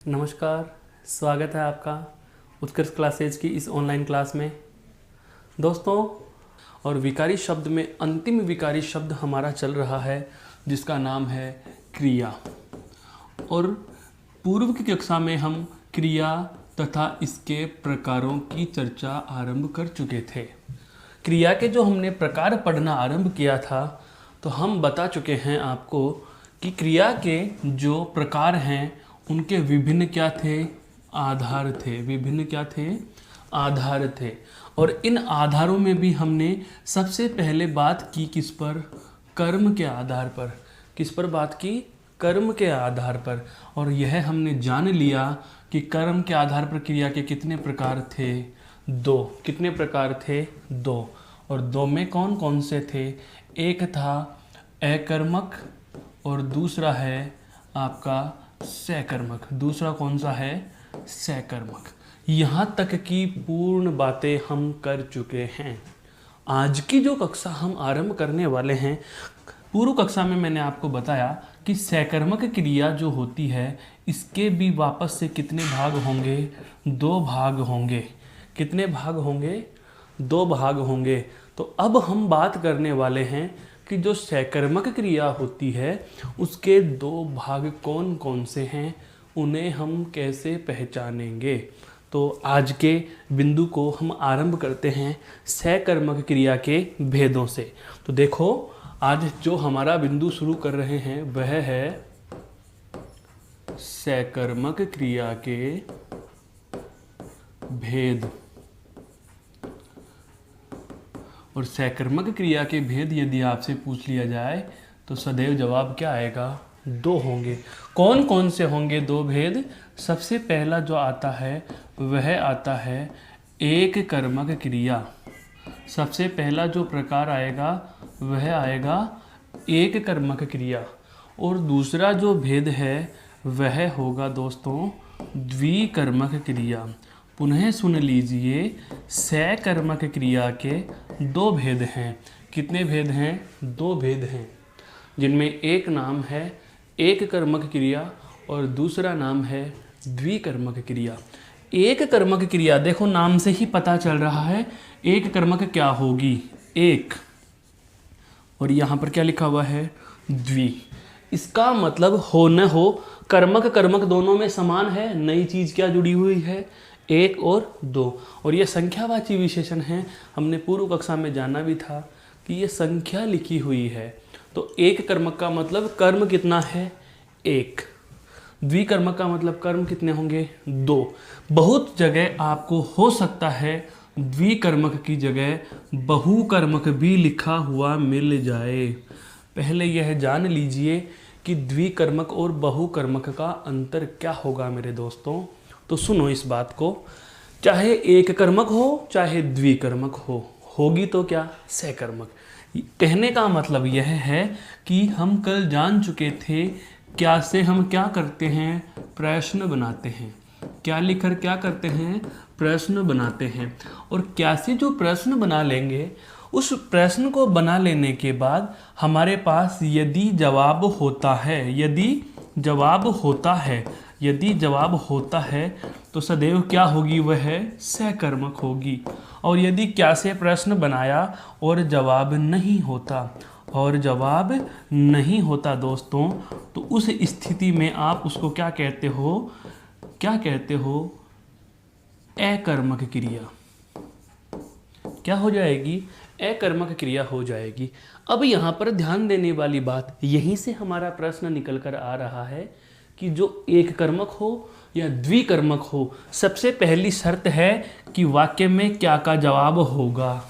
नमस्कार, स्वागत है आपका उत्कर्ष क्लासेज की इस ऑनलाइन क्लास में। दोस्तों, और विकारी शब्द में अंतिम विकारी शब्द हमारा चल रहा है जिसका नाम है क्रिया। और पूर्व की कक्षा में हम क्रिया तथा इसके प्रकारों की चर्चा आरंभ कर चुके थे। क्रिया के जो हमने प्रकार पढ़ना आरंभ किया था तो हम बता चुके हैं आपको कि क्रिया के जो प्रकार हैं उनके विभिन्न क्या थे, आधार थे। विभिन्न क्या थे, आधार थे। और इन आधारों में भी हमने सबसे पहले बात की किस पर, कर्म के आधार पर। किस पर बात की, कर्म के आधार पर। और यह हमने जान लिया कि कर्म के आधार पर क्रिया के कितने प्रकार थे, दो। कितने प्रकार थे, दो। और दो में कौन कौन से थे, एक था अकर्मक और दूसरा है आपका सकर्मक। दूसरा कौन सा है, सकर्मक। यहाँ तक की पूर्ण बातें हम कर चुके हैं। आज की जो कक्षा हम आरंभ करने वाले हैं, पूर्व कक्षा में मैंने आपको बताया कि सकर्मक क्रिया जो होती है इसके भी वापस से कितने भाग होंगे, दो भाग होंगे। कितने भाग होंगे, दो भाग होंगे। तो अब हम बात करने वाले हैं कि जो सकर्मक क्रिया होती है उसके दो भाग कौन कौन से हैं, उन्हें हम कैसे पहचानेंगे। तो आज के बिंदु को हम आरंभ करते हैं सकर्मक क्रिया के भेदों से। तो देखो, आज जो हमारा बिंदु शुरू कर रहे हैं वह है सकर्मक क्रिया के भेद। और सकर्मक क्रिया के भेद यदि आपसे पूछ लिया जाए तो सदैव जवाब क्या आएगा, दो होंगे। कौन कौन से होंगे दो भेद। सबसे पहला जो आता है वह आता है एक कर्मक क्रिया। सबसे पहला जो प्रकार आएगा वह आएगा एक कर्मक क्रिया। और दूसरा जो भेद है वह होगा दोस्तों द्विकर्मक क्रिया। पुनः सुन लीजिए, सकर्मक क्रिया के दो भेद हैं। कितने भेद हैं, दो भेद हैं, जिनमें एक नाम है एक कर्मक क्रिया और दूसरा नाम है द्विकर्मक क्रिया। एक कर्मक क्रिया, देखो नाम से ही पता चल रहा है एक कर्मक क्या होगी, एक। और यहाँ पर क्या लिखा हुआ है, द्वि। इसका मतलब हो न हो, कर्मक कर्मक दोनों में समान है। नई चीज़ क्या जुड़ी हुई है, एक और दो। और ये संख्यावाची विशेषण है। हमने पूर्व कक्षा में जाना भी था कि ये संख्या लिखी हुई है। तो एक कर्मक का मतलब कर्म कितना है, एक। द्विकर्मक का मतलब कर्म कितने होंगे, दो। बहुत जगह आपको हो सकता है द्विकर्मक की जगह बहुकर्मक भी लिखा हुआ मिल जाए। पहले यह जान लीजिए कि द्विकर्मक और बहुकर्मक का अंतर क्या होगा मेरे दोस्तों। तो सुनो इस बात को, चाहे एक कर्मक हो चाहे द्विकर्मक हो, होगी तो क्या, सकर्मक। कहने का मतलब यह है कि हम कल जान चुके थे क्या से हम क्या करते हैं, प्रश्न बनाते हैं। क्या लिखकर क्या करते हैं, प्रश्न बनाते हैं। और क्या से जो प्रश्न बना लेंगे, उस प्रश्न को बना लेने के बाद हमारे पास यदि जवाब होता है, यदि जवाब होता है तो सदैव क्या होगी, वह सकर्मक होगी। और यदि क्या से प्रश्न बनाया और जवाब नहीं होता दोस्तों, तो उस स्थिति में आप उसको क्या कहते हो, अकर्मक क्रिया। क्या हो जाएगी, अकर्मक क्रिया हो जाएगी। अब यहाँ पर ध्यान देने वाली बात, यहीं से हमारा प्रश्न निकल कर आ रहा है कि जो एक कर्मक हो या द्विकर्मक हो, सबसे पहली शर्त है कि वाक्य में क्या का जवाब होगा।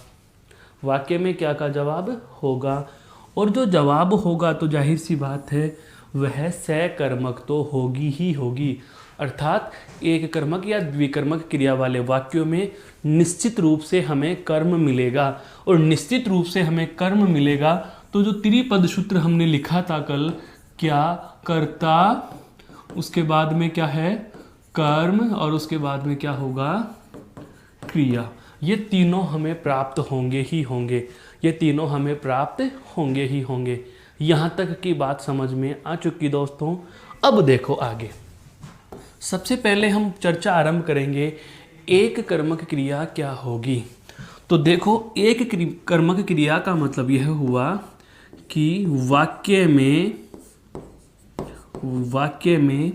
वाक्य में क्या का जवाब होगा। और जो जवाब होगा तो जाहिर सी बात है वह सकर्मक तो होगी ही होगी। अर्थात एक कर्मक या द्विकर्मक क्रिया वाले वाक्यों में निश्चित रूप से हमें कर्म मिलेगा। और निश्चित रूप से हमें कर्म मिलेगा तो जो त्रिपद सूत्र हमने लिखा था कल, क्या, कर्ता, उसके बाद में क्या है, कर्म, और उसके बाद में क्या होगा, क्रिया। ये तीनों हमें प्राप्त होंगे ही होंगे। ये तीनों हमें प्राप्त होंगे ही होंगे। यहाँ तक की बात समझ में आ चुकी दोस्तों। अब देखो आगे, सबसे पहले हम चर्चा आरंभ करेंगे एक कर्मक क्रिया क्या होगी। तो देखो, एक कर्मक क्रिया का मतलब यह हुआ कि वाक्य में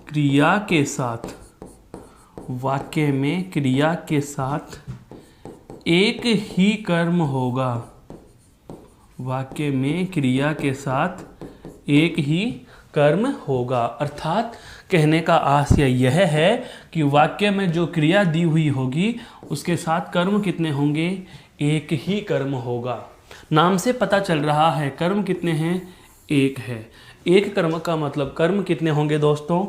क्रिया के साथ एक ही कर्म होगा। वाक्य में क्रिया के साथ एक ही कर्म होगा, अर्थात कहने का आशय यह है कि वाक्य में जो क्रिया दी हुई होगी उसके साथ कर्म कितने होंगे, एक ही कर्म होगा। नाम से पता चल रहा है कर्म कितने हैं, एक है। एक कर्म का मतलब कर्म कितने होंगे दोस्तों,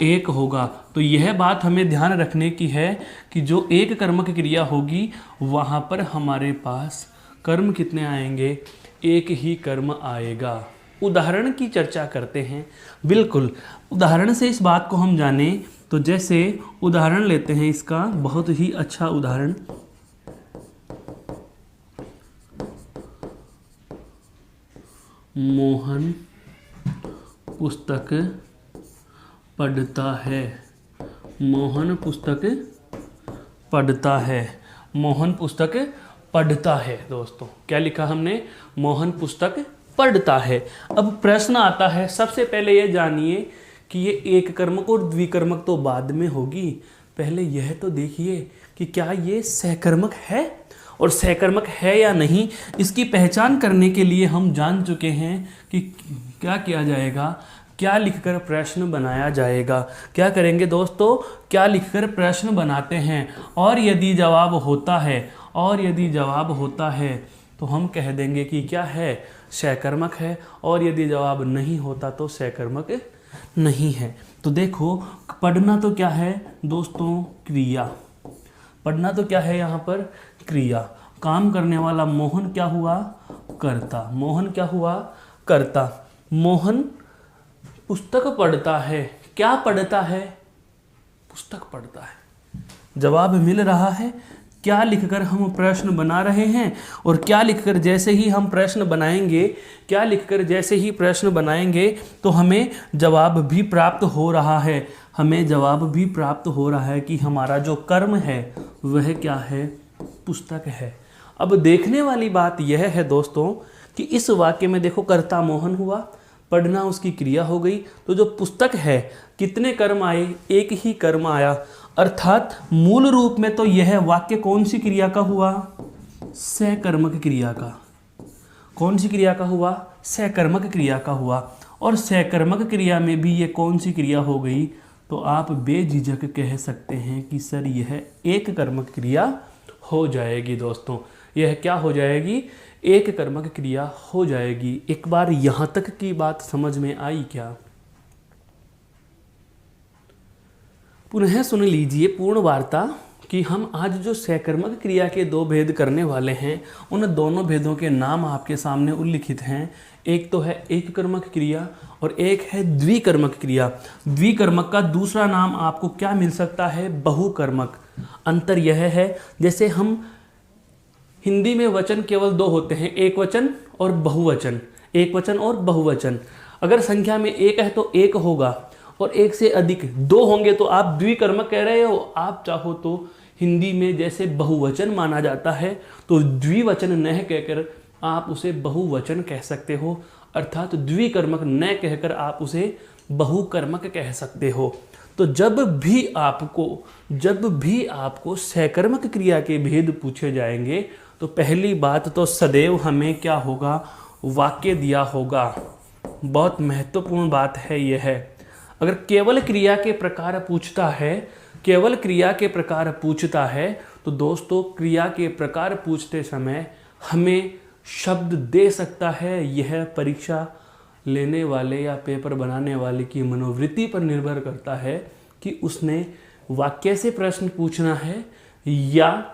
एक होगा। तो यह बात हमें ध्यान रखने की है कि जो एक कर्म की क्रिया होगी वहाँ पर हमारे पास कर्म कितने आएंगे, एक ही कर्म आएगा। उदाहरण की चर्चा करते हैं। बिल्कुल, उदाहरण से इस बात को हम जाने तो जैसे उदाहरण लेते हैं इसका, बहुत ही अच्छा उदाहरण। मोहन पुस्तक पढ़ता है। मोहन पुस्तक पढ़ता है। मोहन पुस्तक पढ़ता है। दोस्तों क्या लिखा हमने, मोहन पुस्तक पढ़ता है। अब प्रश्न आता है, सबसे पहले ये जानिए कि ये एक कर्मक और द्विकर्मक तो बाद में होगी, पहले यह तो देखिए कि क्या ये सहकर्मक है, और सहकर्मक है या नहीं इसकी पहचान करने के लिए हम जान चुके हैं कि क्या किया जाएगा, क्या लिखकर प्रश्न बनाया जाएगा। क्या करेंगे दोस्तों, क्या लिखकर प्रश्न बनाते हैं, और यदि जवाब होता है तो हम कह देंगे कि क्या है, सहकर्मक है, और यदि जवाब नहीं होता तो सहकर्मक नहीं है। तो देखो, पढ़ना तो क्या है दोस्तों, क्रिया। पढ़ना तो क्या है यहाँ पर, क्रिया। काम करने वाला मोहन क्या हुआ, कर्ता। मोहन क्या हुआ, कर्ता। मोहन पुस्तक पढ़ता है। क्या पढ़ता है, पुस्तक पढ़ता है। जवाब मिल रहा है। क्या लिखकर हम प्रश्न बना रहे हैं, और क्या लिखकर जैसे ही हम प्रश्न बनाएंगे तो हमें जवाब भी प्राप्त हो रहा है। कि हमारा जो कर्म है वह क्या है, पुस्तक है। अब देखने वाली बात यह है दोस्तों कि इस वाक्य में देखो, कर्ता मोहन हुआ, पढ़ना उसकी क्रिया हो गई, तो जो पुस्तक है कितने कर्म आए, एक ही कर्म आया। अर्थात मूल रूप में तो यह वाक्य कौन सी क्रिया का हुआ, सहकर्मक क्रिया का। कौन सी क्रिया का हुआ, सहकर्मक क्रिया का हुआ। और सहकर्मक क्रिया में भी ये कौन सी क्रिया हो गई, तो आप बेझिझक कह सकते हैं कि सर यह एक कर्मक क्रिया हो जाएगी। दोस्तों यह क्या हो जाएगी, एक कर्मक क्रिया हो जाएगी। एक बार यहाँ तक की बात समझ में आई क्या? पुनः सुन लीजिए पूर्ण वार्ता कि हम आज जो सहकर्मक क्रिया के दो भेद करने वाले हैं, उन दोनों भेदों के नाम आपके सामने उल्लिखित हैं। एक तो है एक कर्मक क्रिया और एक है द्विकर्मक क्रिया। द्विकर्मक का दूसरा नाम आपको क्या मिल सकता है, बहुकर्मक। अंतर यह है, जैसे हम हिंदी में वचन केवल दो होते हैं, एक वचन और बहुवचन। एक वचन और बहुवचन। अगर संख्या में एक है तो एक होगा, और एक से अधिक दो होंगे तो आप द्विकर्मक कह रहे हो। आप चाहो तो हिंदी में जैसे बहुवचन माना जाता है तो द्विवचन न कहकर आप उसे बहुवचन कह सकते हो, अर्थात द्विकर्मक न कहकर आप उसे बहुकर्मक कह सकते हो। तो जब भी आपको सहकर्मक क्रिया के भेद पूछे जाएंगे तो पहली बात तो सदैव हमें क्या होगा, वाक्य दिया होगा। बहुत महत्वपूर्ण बात है यह है। अगर केवल क्रिया के प्रकार पूछता है तो दोस्तों क्रिया के प्रकार पूछते समय हमें शब्द दे सकता है। यह परीक्षा लेने वाले या पेपर बनाने वाले की मनोवृत्ति पर निर्भर करता है कि उसने वाक्य से प्रश्न पूछना है या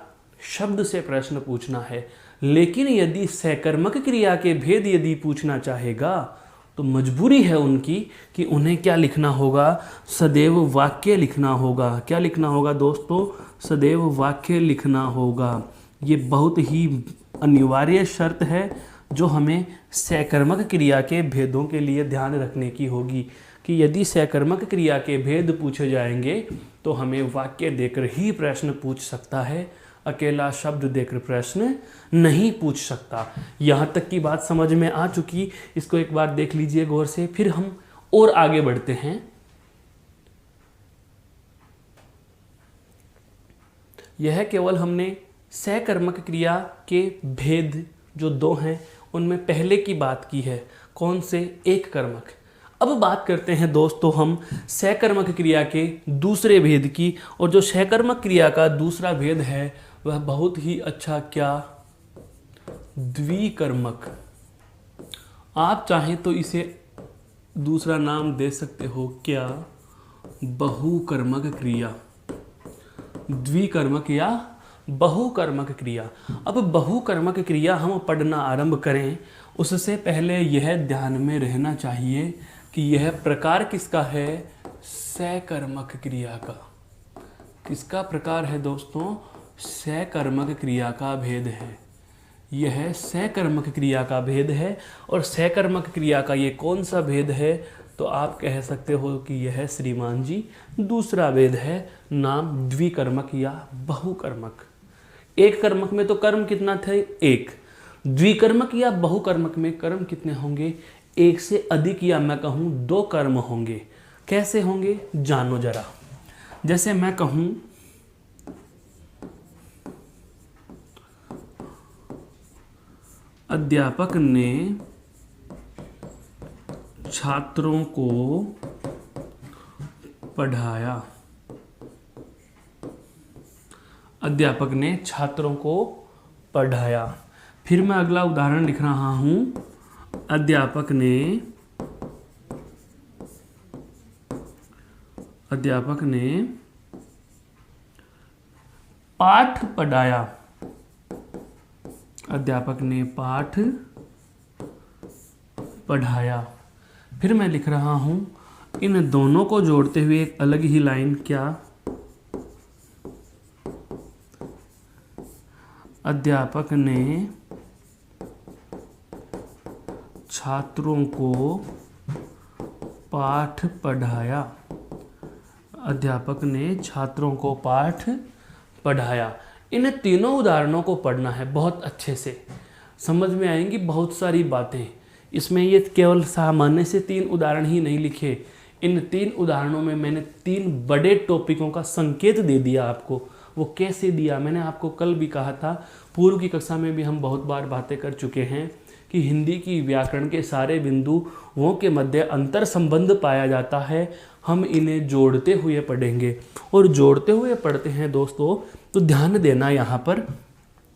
शब्द से प्रश्न पूछना है। लेकिन यदि सहकर्मक क्रिया के भेद यदि पूछना चाहेगा तो मजबूरी है उनकी कि उन्हें क्या लिखना होगा, सदैव वाक्य लिखना होगा। क्या लिखना होगा दोस्तों, सदैव वाक्य लिखना होगा। ये बहुत ही अनिवार्य शर्त है जो हमें सहकर्मक क्रिया के भेदों के लिए ध्यान रखने की होगी। कि यदि सकर्मक क्रिया के भेद पूछे जाएंगे तो हमें वाक्य देकर ही प्रश्न पूछ सकता है, अकेला शब्द देकर प्रश्न नहीं पूछ सकता। यहाँ तक की बात समझ में आ चुकी, इसको एक बार देख लीजिए गौर से, फिर हम और आगे बढ़ते हैं। यह केवल हमने सकर्मक क्रिया के भेद जो दो हैं उनमें पहले की बात की है, कौन से, एक कर्मक। अब बात करते हैं दोस्तों हम सकर्मक क्रिया के दूसरे भेद की, और जो सकर्मक क्रिया का दूसरा भेद है वह बहुत ही अच्छा, क्या, द्विकर्मक। आप चाहें तो इसे दूसरा नाम दे सकते हो, क्या, बहुकर्मक क्रिया, द्विकर्मक या बहुकर्मक क्रिया। अब बहुकर्मक क्रिया हम पढ़ना आरंभ करें उससे पहले यह ध्यान में रहना चाहिए कि यह प्रकार किसका है, सकर्मक क्रिया का। किसका प्रकार है दोस्तों, सकर्मक क्रिया का भेद है। यह सकर्मक क्रिया का भेद है, और सकर्मक क्रिया का ये कौन सा भेद है, तो आप कह सकते हो कि यह श्रीमान जी दूसरा भेद है, नाम द्विकर्मक या बहुकर्मक। एक कर्मक में तो कर्म कितना थे, एक। द्विकर्मक या बहुकर्मक में कर्म कितने होंगे, एक से अधिक, या मैं कहूँ दो कर्म होंगे। कैसे होंगे जानो जरा। जैसे मैं कहूँ अध्यापक ने छात्रों को पढ़ाया। अध्यापक ने छात्रों को पढ़ाया। फिर मैं अगला उदाहरण लिख रहा हूं, अध्यापक ने पाठ पढ़ाया। अध्यापक ने पाठ पढ़ाया। फिर मैं लिख रहा हूं इन दोनों को जोड़ते हुए एक अलग ही लाइन, क्या, अध्यापक ने छात्रों को पाठ पढ़ाया। अध्यापक ने छात्रों को पाठ पढ़ाया। इन तीनों उदाहरणों को पढ़ना है बहुत अच्छे से, समझ में आएंगी बहुत सारी बातें इसमें। ये केवल सामान्य से 3 उदाहरण ही नहीं लिखे, इन 3 उदाहरणों में मैंने 3 बड़े टॉपिकों का संकेत दे दिया आपको। वो कैसे दिया, मैंने आपको कल भी कहा था, पूर्व की कक्षा में भी हम बहुत बार बातें कर चुके हैं कि हिंदी की व्याकरण के सारे बिंदुओं के मध्य अंतर संबंध पाया जाता है। हम इन्हें जोड़ते हुए पढ़ेंगे, और जोड़ते हुए पढ़ते हैं दोस्तों तो ध्यान देना यहाँ पर।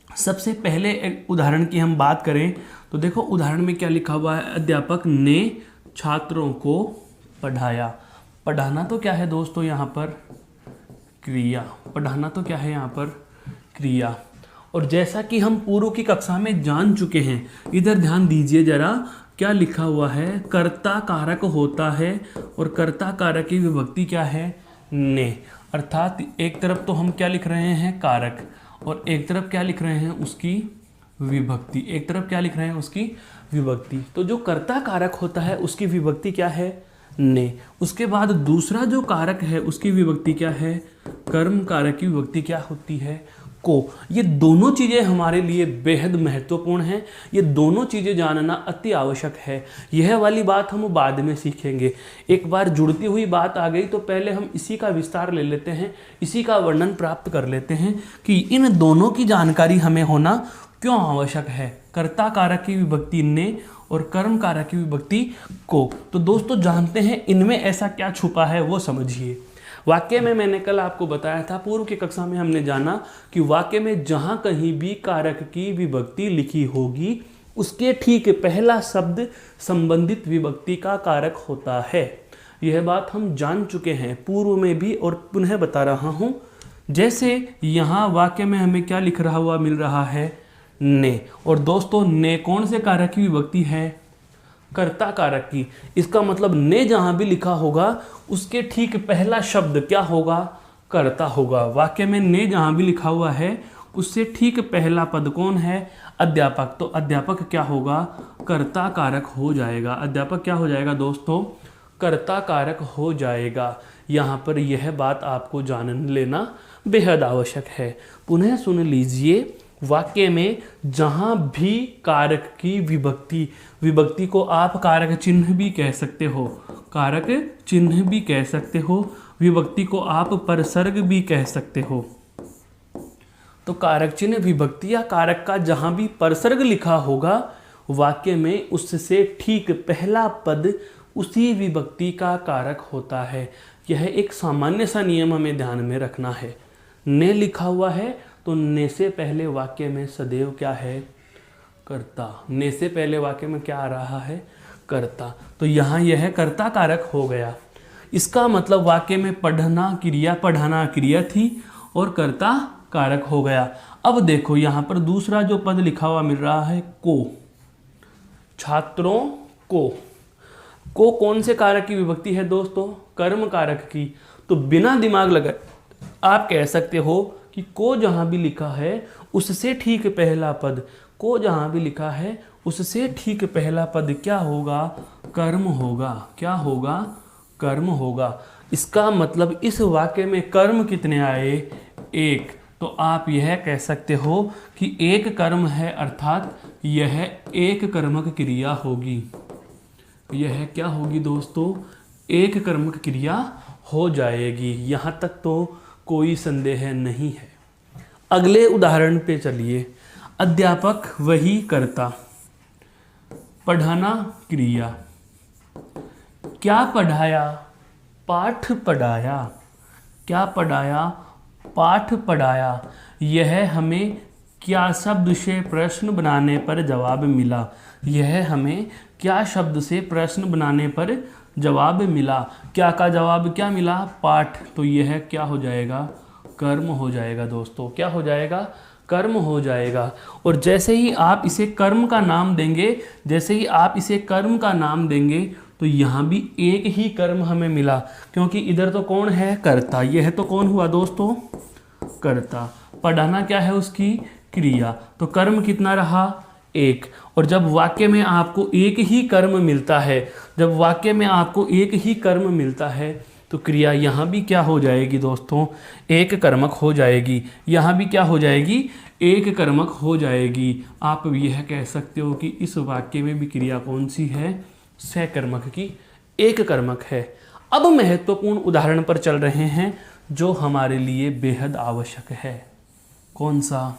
सबसे पहले एक उदाहरण की हम बात करें तो देखो उदाहरण में क्या लिखा हुआ है, अध्यापक ने छात्रों को पढ़ाया। पढ़ाना तो क्या है दोस्तों यहाँ पर, क्रिया। पढ़ाना तो क्या है यहाँ पर, क्रिया। और जैसा कि हम पूर्व की कक्षा में जान चुके हैं, इधर ध्यान दीजिए जरा, क्या लिखा हुआ है, कर्ता कारक होता है, और कर्ता कारक की विभक्ति क्या है, ने। अर्थात एक तरफ तो हम क्या लिख रहे हैं, कारक, और एक तरफ क्या लिख रहे हैं, उसकी विभक्ति। एक तरफ क्या लिख रहे हैं, उसकी विभक्ति। तो जो कर्ता कारक होता है उसकी विभक्ति क्या है, ने। उसके बाद दूसरा जो कारक है उसकी विभक्ति क्या है, कर्म कारक की विभक्ति क्या होती है, को। ये दोनों चीज़ें हमारे लिए बेहद महत्वपूर्ण हैं। ये दोनों चीज़ें जानना अति आवश्यक है। यह वाली बात हम बाद में सीखेंगे। एक बार जुड़ती हुई बात आ गई तो पहले हम इसी का विस्तार ले लेते हैं, इसी का वर्णन प्राप्त कर लेते हैं कि इन दोनों की जानकारी हमें होना क्यों आवश्यक है, कर्ता कारक की विभक्ति ने और कर्म कारक की विभक्ति को। तो दोस्तों जानते हैं इनमें ऐसा क्या छुपा है वो समझिए। वाक्य में मैंने कल आपको बताया था, पूर्व की कक्षा में हमने जाना कि वाक्य में जहां कहीं भी कारक की विभक्ति लिखी होगी उसके ठीक पहला शब्द संबंधित विभक्ति का कारक होता है। यह बात हम जान चुके हैं पूर्व में भी और पुनः बता रहा हूं। जैसे यहाँ वाक्य में हमें क्या लिख रहा हुआ मिल रहा है, ने। और दोस्तों ने कौन से कारक की विभक्ति है, कर्ता कारक की। इसका मतलब ने जहां भी लिखा होगा उसके ठीक पहला शब्द क्या होगा, कर्ता होगा। वाक्य में ने जहां भी लिखा हुआ है उससे ठीक पहला पद कौन है, अध्यापक। तो अध्यापक क्या होगा, कर्ता कारक हो जाएगा। अध्यापक क्या हो जाएगा दोस्तों, कर्ता कारक हो जाएगा। यहाँ पर यह बात आपको जान लेना बेहद आवश्यक है। पुनः सुन लीजिए, वाक्य में जहाँ भी कारक की विभक्ति, विभक्ति को आप कारक चिन्ह भी कह सकते हो, कारक चिन्ह भी कह सकते हो, विभक्ति को आप परसर्ग भी कह सकते हो। तो कारक चिन्ह विभक्ति या कारक का जहाँ भी परसर्ग लिखा होगा वाक्य में, उससे ठीक पहला पद उसी विभक्ति का कारक होता है। यह एक सामान्य सा नियम हमें ध्यान में रखना है। ने लिखा हुआ है तो ने से पहले वाक्य में सदैव क्या है? कर्ता। ने से पहले वाक्य में क्या आ रहा है? कर्ता। तो यहाँ यह कर्ता कारक हो गया। इसका मतलब वाक्य में पढ़ना क्रिया थी और कर्ता कारक हो गया। अब देखो यहाँ पर दूसरा जो पद लिखा हुआ मिल रहा है, को। छात्रों को कौन से कारक की विभक्ति है दोस्तों? कर्म कारक की। तो बिना दिमाग लगाए आप कह सकते हो कि को जहाँ भी लिखा है उससे ठीक पहला पद, को जहाँ भी लिखा है उससे ठीक पहला पद क्या होगा? कर्म होगा। क्या होगा? कर्म होगा। इसका मतलब इस वाक्य में कर्म कितने आए? एक। तो आप यह कह सकते हो कि एक कर्म है, अर्थात यह एक कर्मक क्रिया होगी। यह क्या होगी दोस्तों? एक कर्मक क्रिया हो जाएगी। यहाँ तक तो कोई संदेह नहीं है। अगले उदाहरण पे चलिए। अध्यापक वही कर्ता, पढ़ाना क्रिया। क्या पढ़ाया? पाठ पढ़ाया। क्या पढ़ाया? पाठ पढ़ाया। यह हमें क्या शब्द से प्रश्न बनाने पर जवाब मिला? यह हमें क्या शब्द से प्रश्न बनाने पर जवाब मिला? क्या का जवाब क्या मिला? पाठ। तो यह क्या हो जाएगा? कर्म हो जाएगा दोस्तों। क्या हो जाएगा? कर्म हो जाएगा। और जैसे ही आप इसे कर्म का नाम देंगे, तो यहाँ भी एक ही कर्म हमें मिला, क्योंकि इधर तो कौन है? कर्ता। यह तो कौन हुआ दोस्तों? कर्ता। पढ़ाना क्या है? उसकी क्रिया। तो कर्म कितना रहा? एक। और जब वाक्य में आपको एक ही कर्म मिलता है, तो क्रिया यहाँ भी क्या हो जाएगी दोस्तों? एक कर्मक हो जाएगी। यहाँ भी क्या हो जाएगी? एक कर्मक हो जाएगी। आप यह कह सकते हो कि इस वाक्य में भी क्रिया कौन सी है? सकर्मक की एक कर्मक है। अब महत्वपूर्ण उदाहरण पर चल रहे हैं जो हमारे लिए बेहद आवश्यक है। कौन सा?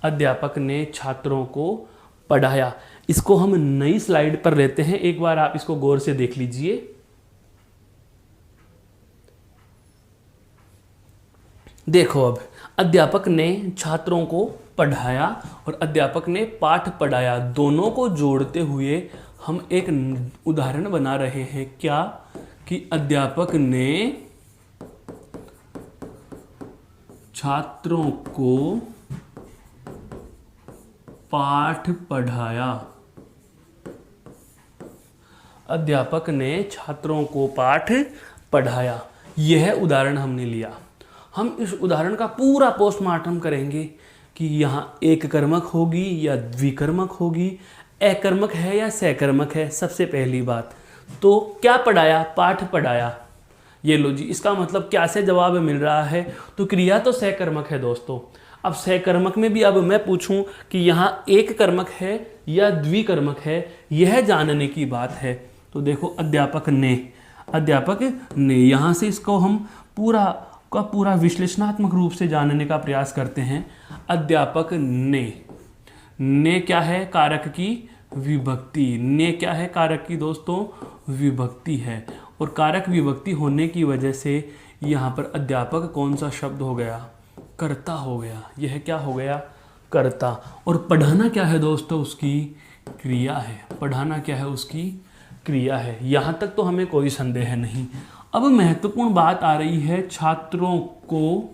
अध्यापक ने छात्रों को पढ़ाया। इसको हम नई स्लाइड पर लेते हैं, एक बार आप इसको गौर से देख लीजिए। देखो, अब अध्यापक ने छात्रों को पढ़ाया और अध्यापक ने पाठ पढ़ाया, दोनों को जोड़ते हुए हम एक उदाहरण बना रहे हैं। क्या? कि अध्यापक ने छात्रों को पाठ पढ़ाया। अध्यापक ने छात्रों को पाठ पढ़ाया। यह उदाहरण हमने लिया। हम इस उदाहरण का पूरा पोस्टमार्टम करेंगे कि यहाँ एक कर्मक होगी या द्विकर्मक होगी, एकर्मक है या सकर्मक है। सबसे पहली बात तो क्या पढ़ाया? पाठ पढ़ाया। ये लो जी, इसका मतलब क्या से जवाब मिल रहा है? तो क्रिया तो सकर्मक है दोस्तों। अब सकर्मक में भी अब मैं पूछूं कि यहाँ एक कर्मक है या द्विकर्मक है, यह जानने की बात है। तो देखो, अध्यापक ने, यहाँ से इसको हम पूरा विश्लेषणात्मक रूप से जानने का प्रयास करते हैं। अध्यापक ने क्या है? कारक की विभक्ति। ने क्या है? कारक की दोस्तों विभक्ति है। और कारक विभक्ति होने की वजह से यहाँ पर अध्यापक कौन सा शब्द हो गया? कर्ता हो गया। यह क्या हो गया? कर्ता। और पढ़ाना क्या है दोस्तों? उसकी क्रिया है। पढ़ाना क्या है? उसकी क्रिया है। यहाँ तक तो हमें कोई संदेह नहीं। अब महत्वपूर्ण बात आ रही है छात्रों को,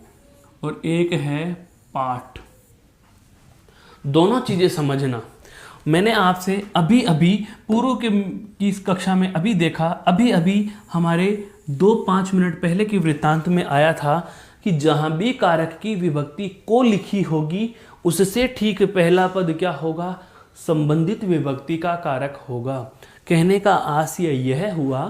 और एक है पाठ। दोनों चीजें समझना। मैंने आपसे अभी पूर्व की इस कक्षा में अभी देखा, अभी हमारे 2-5 मिनट पहले की वृत्तांत में आया था कि जहां भी कारक की विभक्ति को लिखी होगी उससे ठीक पहला पद क्या होगा? संबंधित विभक्ति का कारक होगा। कहने का आशय यह हुआ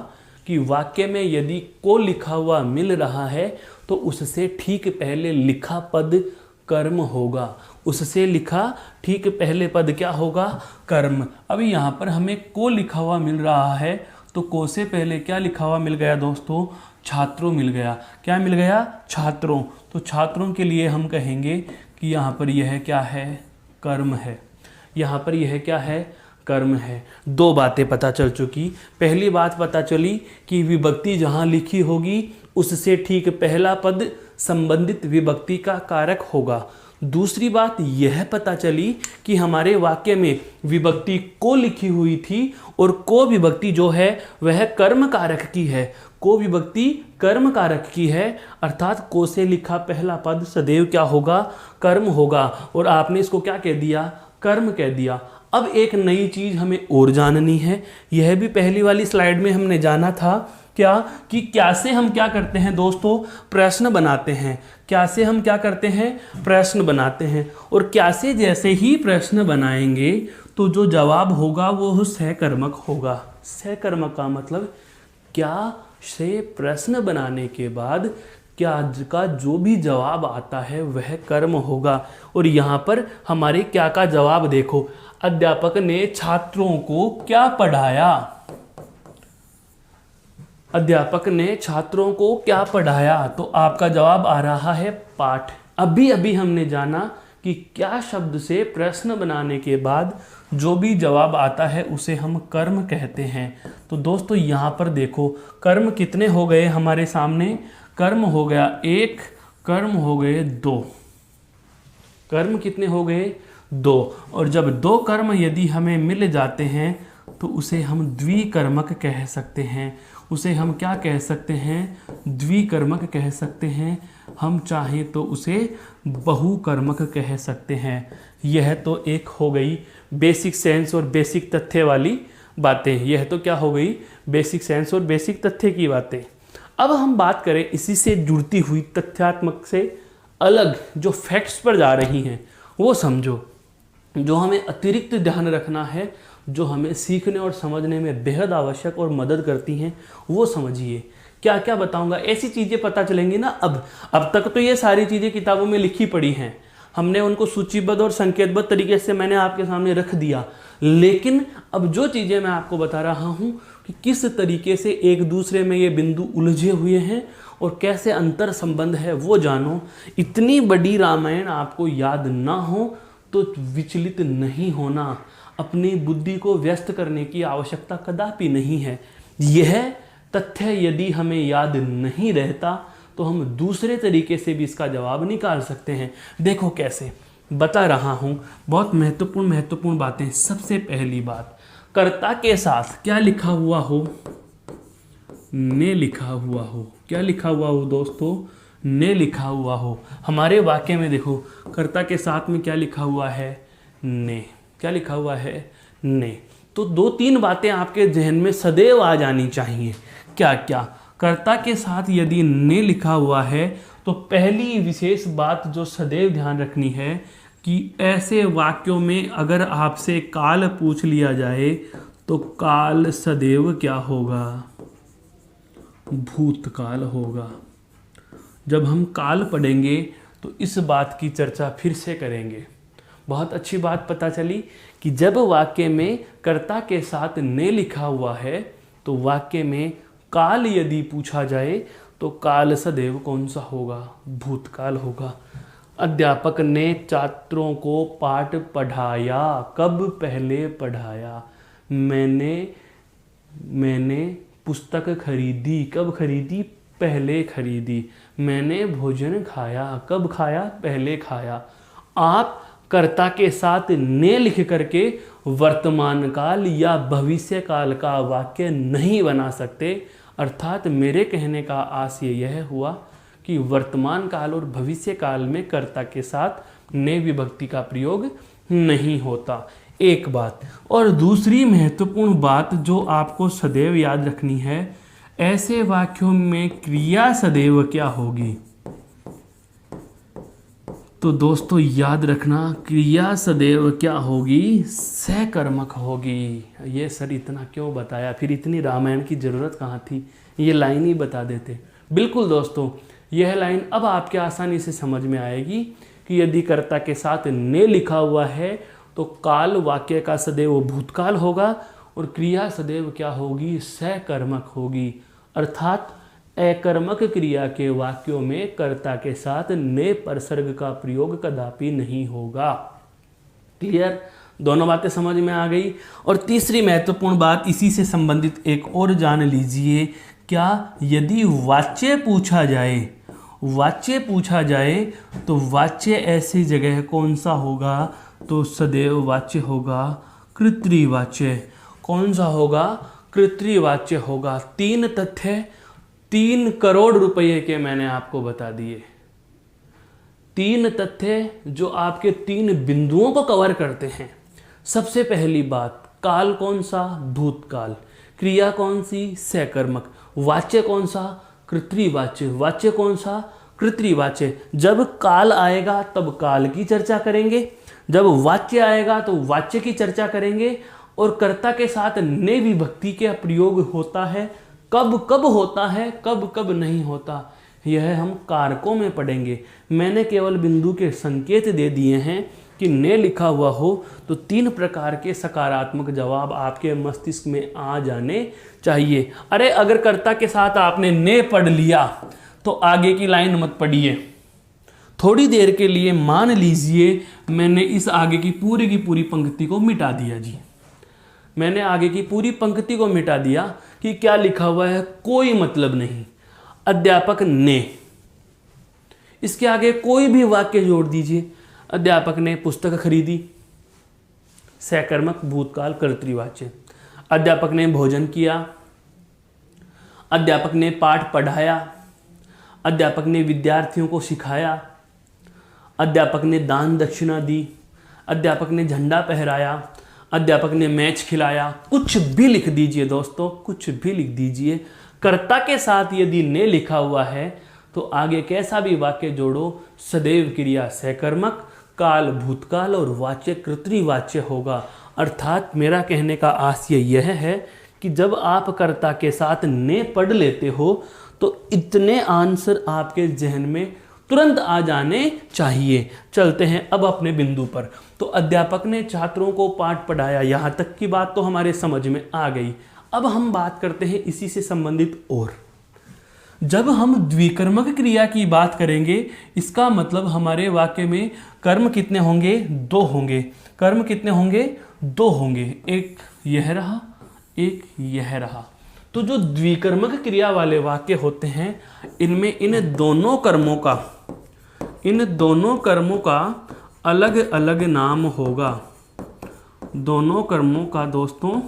कि वाक्य में यदि को लिखा हुआ मिल रहा है तो उससे ठीक पहले लिखा पद कर्म होगा। उससे लिखा ठीक पहले पद क्या होगा? कर्म। अभी यहाँ पर हमें को लिखा हुआ मिल रहा है तो को से पहले क्या लिखा हुआ मिल गया दोस्तों? छात्रों मिल गया। क्या मिल गया? छात्रों। तो छात्रों के लिए हम कहेंगे कि यहाँ पर यह क्या है? कर्म है। यहाँ पर यह क्या है? कर्म है। दो बातें पता चल चुकी। पहली बात पता चली कि विभक्ति जहाँ लिखी होगी उससे ठीक पहला पद संबंधित विभक्ति का कारक होगा। दूसरी बात यह पता चली कि हमारे वाक्य में विभक्ति को लिखी हुई थी और को विभक्ति जो है वह कर्म कारक की है। को विभक्ति कर्म कारक की है, अर्थात को से लिखा पहला पद सदैव क्या होगा? कर्म होगा। और आपने इसको क्या कह दिया? कर्म कह दिया। अब एक नई चीज हमें और जाननी है। यह भी पहली वाली स्लाइड में हमने जाना था क्या कि क्या से हम क्या करते हैं दोस्तों? प्रश्न बनाते हैं। क्या से हम क्या करते हैं? प्रश्न बनाते हैं। और क्या से जैसे ही प्रश्न बनाएंगे तो जो जवाब होगा वो सहकर्मक होगा। सहकर्मक का मतलब क्या से प्रश्न बनाने के बाद क्या का जो भी जवाब आता है वह कर्म होगा। और यहाँ पर हमारे क्या का जवाब देखो, अध्यापक ने छात्रों को क्या पढ़ाया? अध्यापक ने छात्रों को क्या पढ़ाया? तो आपका जवाब आ रहा है पाठ। अभी अभी हमने जाना कि क्या शब्द से प्रश्न बनाने के बाद जो भी जवाब आता है उसे हम कर्म कहते हैं। तो दोस्तों यहाँ पर देखो कर्म कितने हो गए हमारे सामने? कर्म हो गया 1, कर्म हो गए 2। कर्म कितने हो गए? 2। और जब 2 कर्म यदि हमें मिल जाते हैं तो उसे हम द्विकर्मक कह सकते हैं। उसे हम क्या कह सकते हैं? द्विकर्मक कह सकते हैं। हम चाहें तो उसे बहुकर्मक कह सकते हैं। यह तो एक हो गई बेसिक सेंस और बेसिक तथ्य वाली बातें। यह तो क्या हो गई? बेसिक सेंस और बेसिक तथ्य की बातें। अब हम बात करें इसी से जुड़ती हुई तथ्यात्मक से अलग जो फैक्ट्स पर जा रही हैं वो समझो, जो हमें अतिरिक्त ध्यान रखना है, जो हमें सीखने और समझने में बेहद आवश्यक और मदद करती हैं वो समझिए। क्या क्या बताऊंगा, ऐसी चीज़ें पता चलेंगी ना। अब तक तो ये सारी चीज़ें किताबों में लिखी पड़ी हैं, हमने उनको सूचीबद्ध और संकेतबद्ध तरीके से मैंने आपके सामने रख दिया। लेकिन अब जो चीज़ें मैं आपको बता रहा हूँ कि किस तरीके से एक दूसरे में ये बिंदु उलझे हुए हैं और कैसे अंतर संबंध है वो जानो। इतनी बड़ी रामायण आपको याद ना हो तो विचलित नहीं होना। अपनी बुद्धि को व्यस्त करने की आवश्यकता कदापि नहीं है। यह तथ्य यदि हमें याद नहीं रहता तो हम दूसरे तरीके से भी इसका जवाब निकाल सकते हैं। देखो कैसे बता रहा हूँ, बहुत महत्वपूर्ण बातें। सबसे पहली बात, कर्ता के साथ क्या लिखा हुआ हो? ने लिखा हुआ हो। क्या लिखा हुआ हो दोस्तों? ने लिखा हुआ हो। हमारे वाक्य में देखो कर्ता के साथ में क्या लिखा हुआ है? ने। क्या लिखा हुआ है? ने। तो 2-3 बातें आपके जहन में सदैव आ जानी चाहिए। क्या क्या? कर्ता के साथ यदि ने लिखा हुआ है तो पहली विशेष बात जो सदैव ध्यान रखनी है कि ऐसे वाक्यों में अगर आपसे काल पूछ लिया जाए तो काल सदैव क्या होगा? भूतकाल होगा। जब हम काल पढ़ेंगे तो इस बात की चर्चा फिर से करेंगे। बहुत अच्छी बात पता चली कि जब वाक्य में कर्ता के साथ ने लिखा हुआ है तो वाक्य में काल यदि पूछा जाए तो काल सदैव कौन सा होगा? भूतकाल होगा। अध्यापक ने छात्रों को पाठ पढ़ाया। कब? पहले पढ़ाया। मैंने पुस्तक खरीदी। कब खरीदी? पहले खरीदी। मैंने भोजन खाया। कब खाया? पहले खाया। आप कर्ता के साथ ने लिख करके वर्तमान काल या भविष्य काल का वाक्य नहीं बना सकते। अर्थात मेरे कहने का आशय यह हुआ कि वर्तमान काल और भविष्य काल में कर्ता के साथ ने विभक्ति का प्रयोग नहीं होता। एक बात। और दूसरी महत्वपूर्ण बात जो आपको सदैव याद रखनी है, ऐसे वाक्यों में क्रिया सदैव क्या होगी? तो दोस्तों याद रखना, क्रिया सदैव क्या होगी, सहकर्मक होगी। ये सर इतना क्यों बताया, फिर इतनी रामायण की ज़रूरत कहाँ थी, ये लाइन ही बता देते। बिल्कुल दोस्तों, यह लाइन अब आपके आसानी से समझ में आएगी कि यदि कर्ता के साथ ने लिखा हुआ है तो काल वाक्य का सदैव भूतकाल होगा और क्रिया सदैव क्या होगी, सहकर्मक होगी। अर्थात अकर्मक क्रिया के वाक्यों में कर्ता के साथ ने परसर्ग का प्रयोग कदापि नहीं होगा। क्लियर, दोनों बातें समझ में आ गई। और तीसरी महत्वपूर्ण बात इसी से संबंधित एक और जान लीजिए, क्या यदि वाच्य पूछा जाए तो वाच्य ऐसी जगह कौन सा होगा, तो सदैव वाच्य होगा कृत्रिवाच्य। कौन सा होगा, कृत्रिवाच्य होगा। 3 तथ्य 3 करोड़ रुपए के मैंने आपको बता दिए। 3 तथ्य जो आपके 3 बिंदुओं को कवर करते हैं। सबसे पहली बात, काल कौन सा, भूतकाल। क्रिया कौन सी, सहकर्मक। वाच्य कौन सा, कृत्रिवाच्य। वाच्य कौन सा, कृत्रिवाच्य। जब काल आएगा तब काल की चर्चा करेंगे, जब वाच्य आएगा तो वाच्य की चर्चा करेंगे। और कर्ता के साथ ने विभक्ति का प्रयोग होता है, कब कब होता है, कब कब नहीं होता, यह हम कारकों में पढ़ेंगे। मैंने केवल बिंदु के संकेत दे दिए हैं कि ने लिखा हुआ हो तो 3 प्रकार के सकारात्मक जवाब आपके मस्तिष्क में आ जाने चाहिए। अरे अगर कर्ता के साथ आपने ने पढ़ लिया तो आगे की लाइन मत पढ़िए। थोड़ी देर के लिए मान लीजिए मैंने इस आगे की पूरी पंक्ति को मिटा दिया जी। मैंने आगे की पूरी पंक्ति को मिटा दिया कि क्या लिखा हुआ है, कोई मतलब नहीं। अध्यापक ने, इसके आगे कोई भी वाक्य जोड़ दीजिए। अध्यापक ने पुस्तक खरीदी, सहकर्मक भूतकाल कर्तृवाच्य। अध्यापक ने भोजन किया, अध्यापक ने पाठ पढ़ाया, अध्यापक ने विद्यार्थियों को सिखाया, अध्यापक ने दान दक्षिणा दी, अध्यापक ने झंडा फहराया, अध्यापक ने मैच खिलाया। कुछ भी लिख दीजिए दोस्तों, कुछ भी लिख दीजिए। कर्ता के साथ यदि ने लिखा हुआ है तो आगे कैसा भी वाक्य जोड़ो, सदैव क्रिया सहकर्मक, काल भूतकाल और वाच्य कृत्रिवाच्य होगा। अर्थात मेरा कहने का आशय यह है कि जब आप कर्ता के साथ ने पढ़ लेते हो तो इतने आंसर आपके जहन में तुरंत आ जाने चाहिए। चलते हैं अब अपने बिंदु पर। तो अध्यापक ने छात्रों को पाठ पढ़ाया, यहाँ तक की बात तो हमारे समझ में आ गई। अब हम बात करते हैं इसी से संबंधित और। जब हम द्विकर्मक क्रिया की बात करेंगे, इसका मतलब हमारे वाक्य में कर्म कितने होंगे, 2 होंगे। कर्म कितने होंगे, 2 होंगे। एक यह रहा, एक यह रहा। तो जो द्विकर्मक क्रिया वाले वाक्य होते हैं, इनमें इन दोनों कर्मों का अलग अलग नाम होगा। दोनों कर्मों का दोस्तों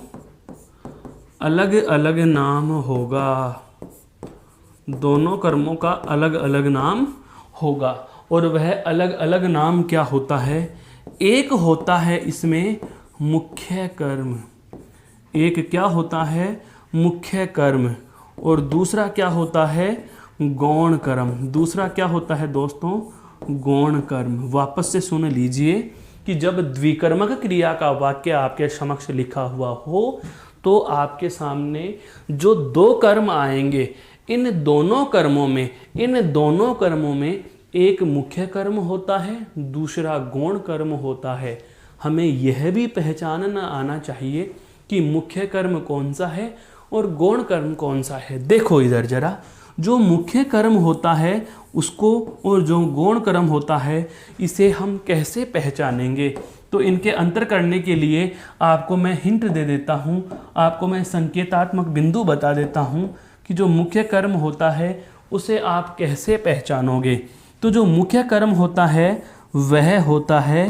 अलग अलग नाम होगा। दोनों कर्मों का अलग अलग नाम होगा। और वह अलग अलग नाम क्या होता है, एक होता है इसमें मुख्य कर्म। एक क्या होता है, मुख्य कर्म। और दूसरा क्या होता है, गौण कर्म। दूसरा क्या होता है दोस्तों, गौण कर्म। वापस से सुन लीजिए कि जब द्विकर्मक क्रिया का वाक्य आपके समक्ष लिखा हुआ हो तो आपके सामने जो 2 कर्म आएंगे, इन दोनों कर्मों में एक मुख्य कर्म होता है, दूसरा गौण कर्म होता है। हमें यह भी पहचानना आना चाहिए कि मुख्य कर्म कौन सा है और गौण कर्म कौन सा है। देखो इधर जरा, जो मुख्य कर्म होता है उसको और जो गौण कर्म होता है इसे हम कैसे पहचानेंगे, तो इनके अंतर करने के लिए आपको मैं हिंट दे देता हूँ, आपको मैं संकेतात्मक बिंदु बता देता हूँ कि जो मुख्य कर्म होता है उसे आप कैसे पहचानोगे। तो जो मुख्य कर्म होता है वह होता है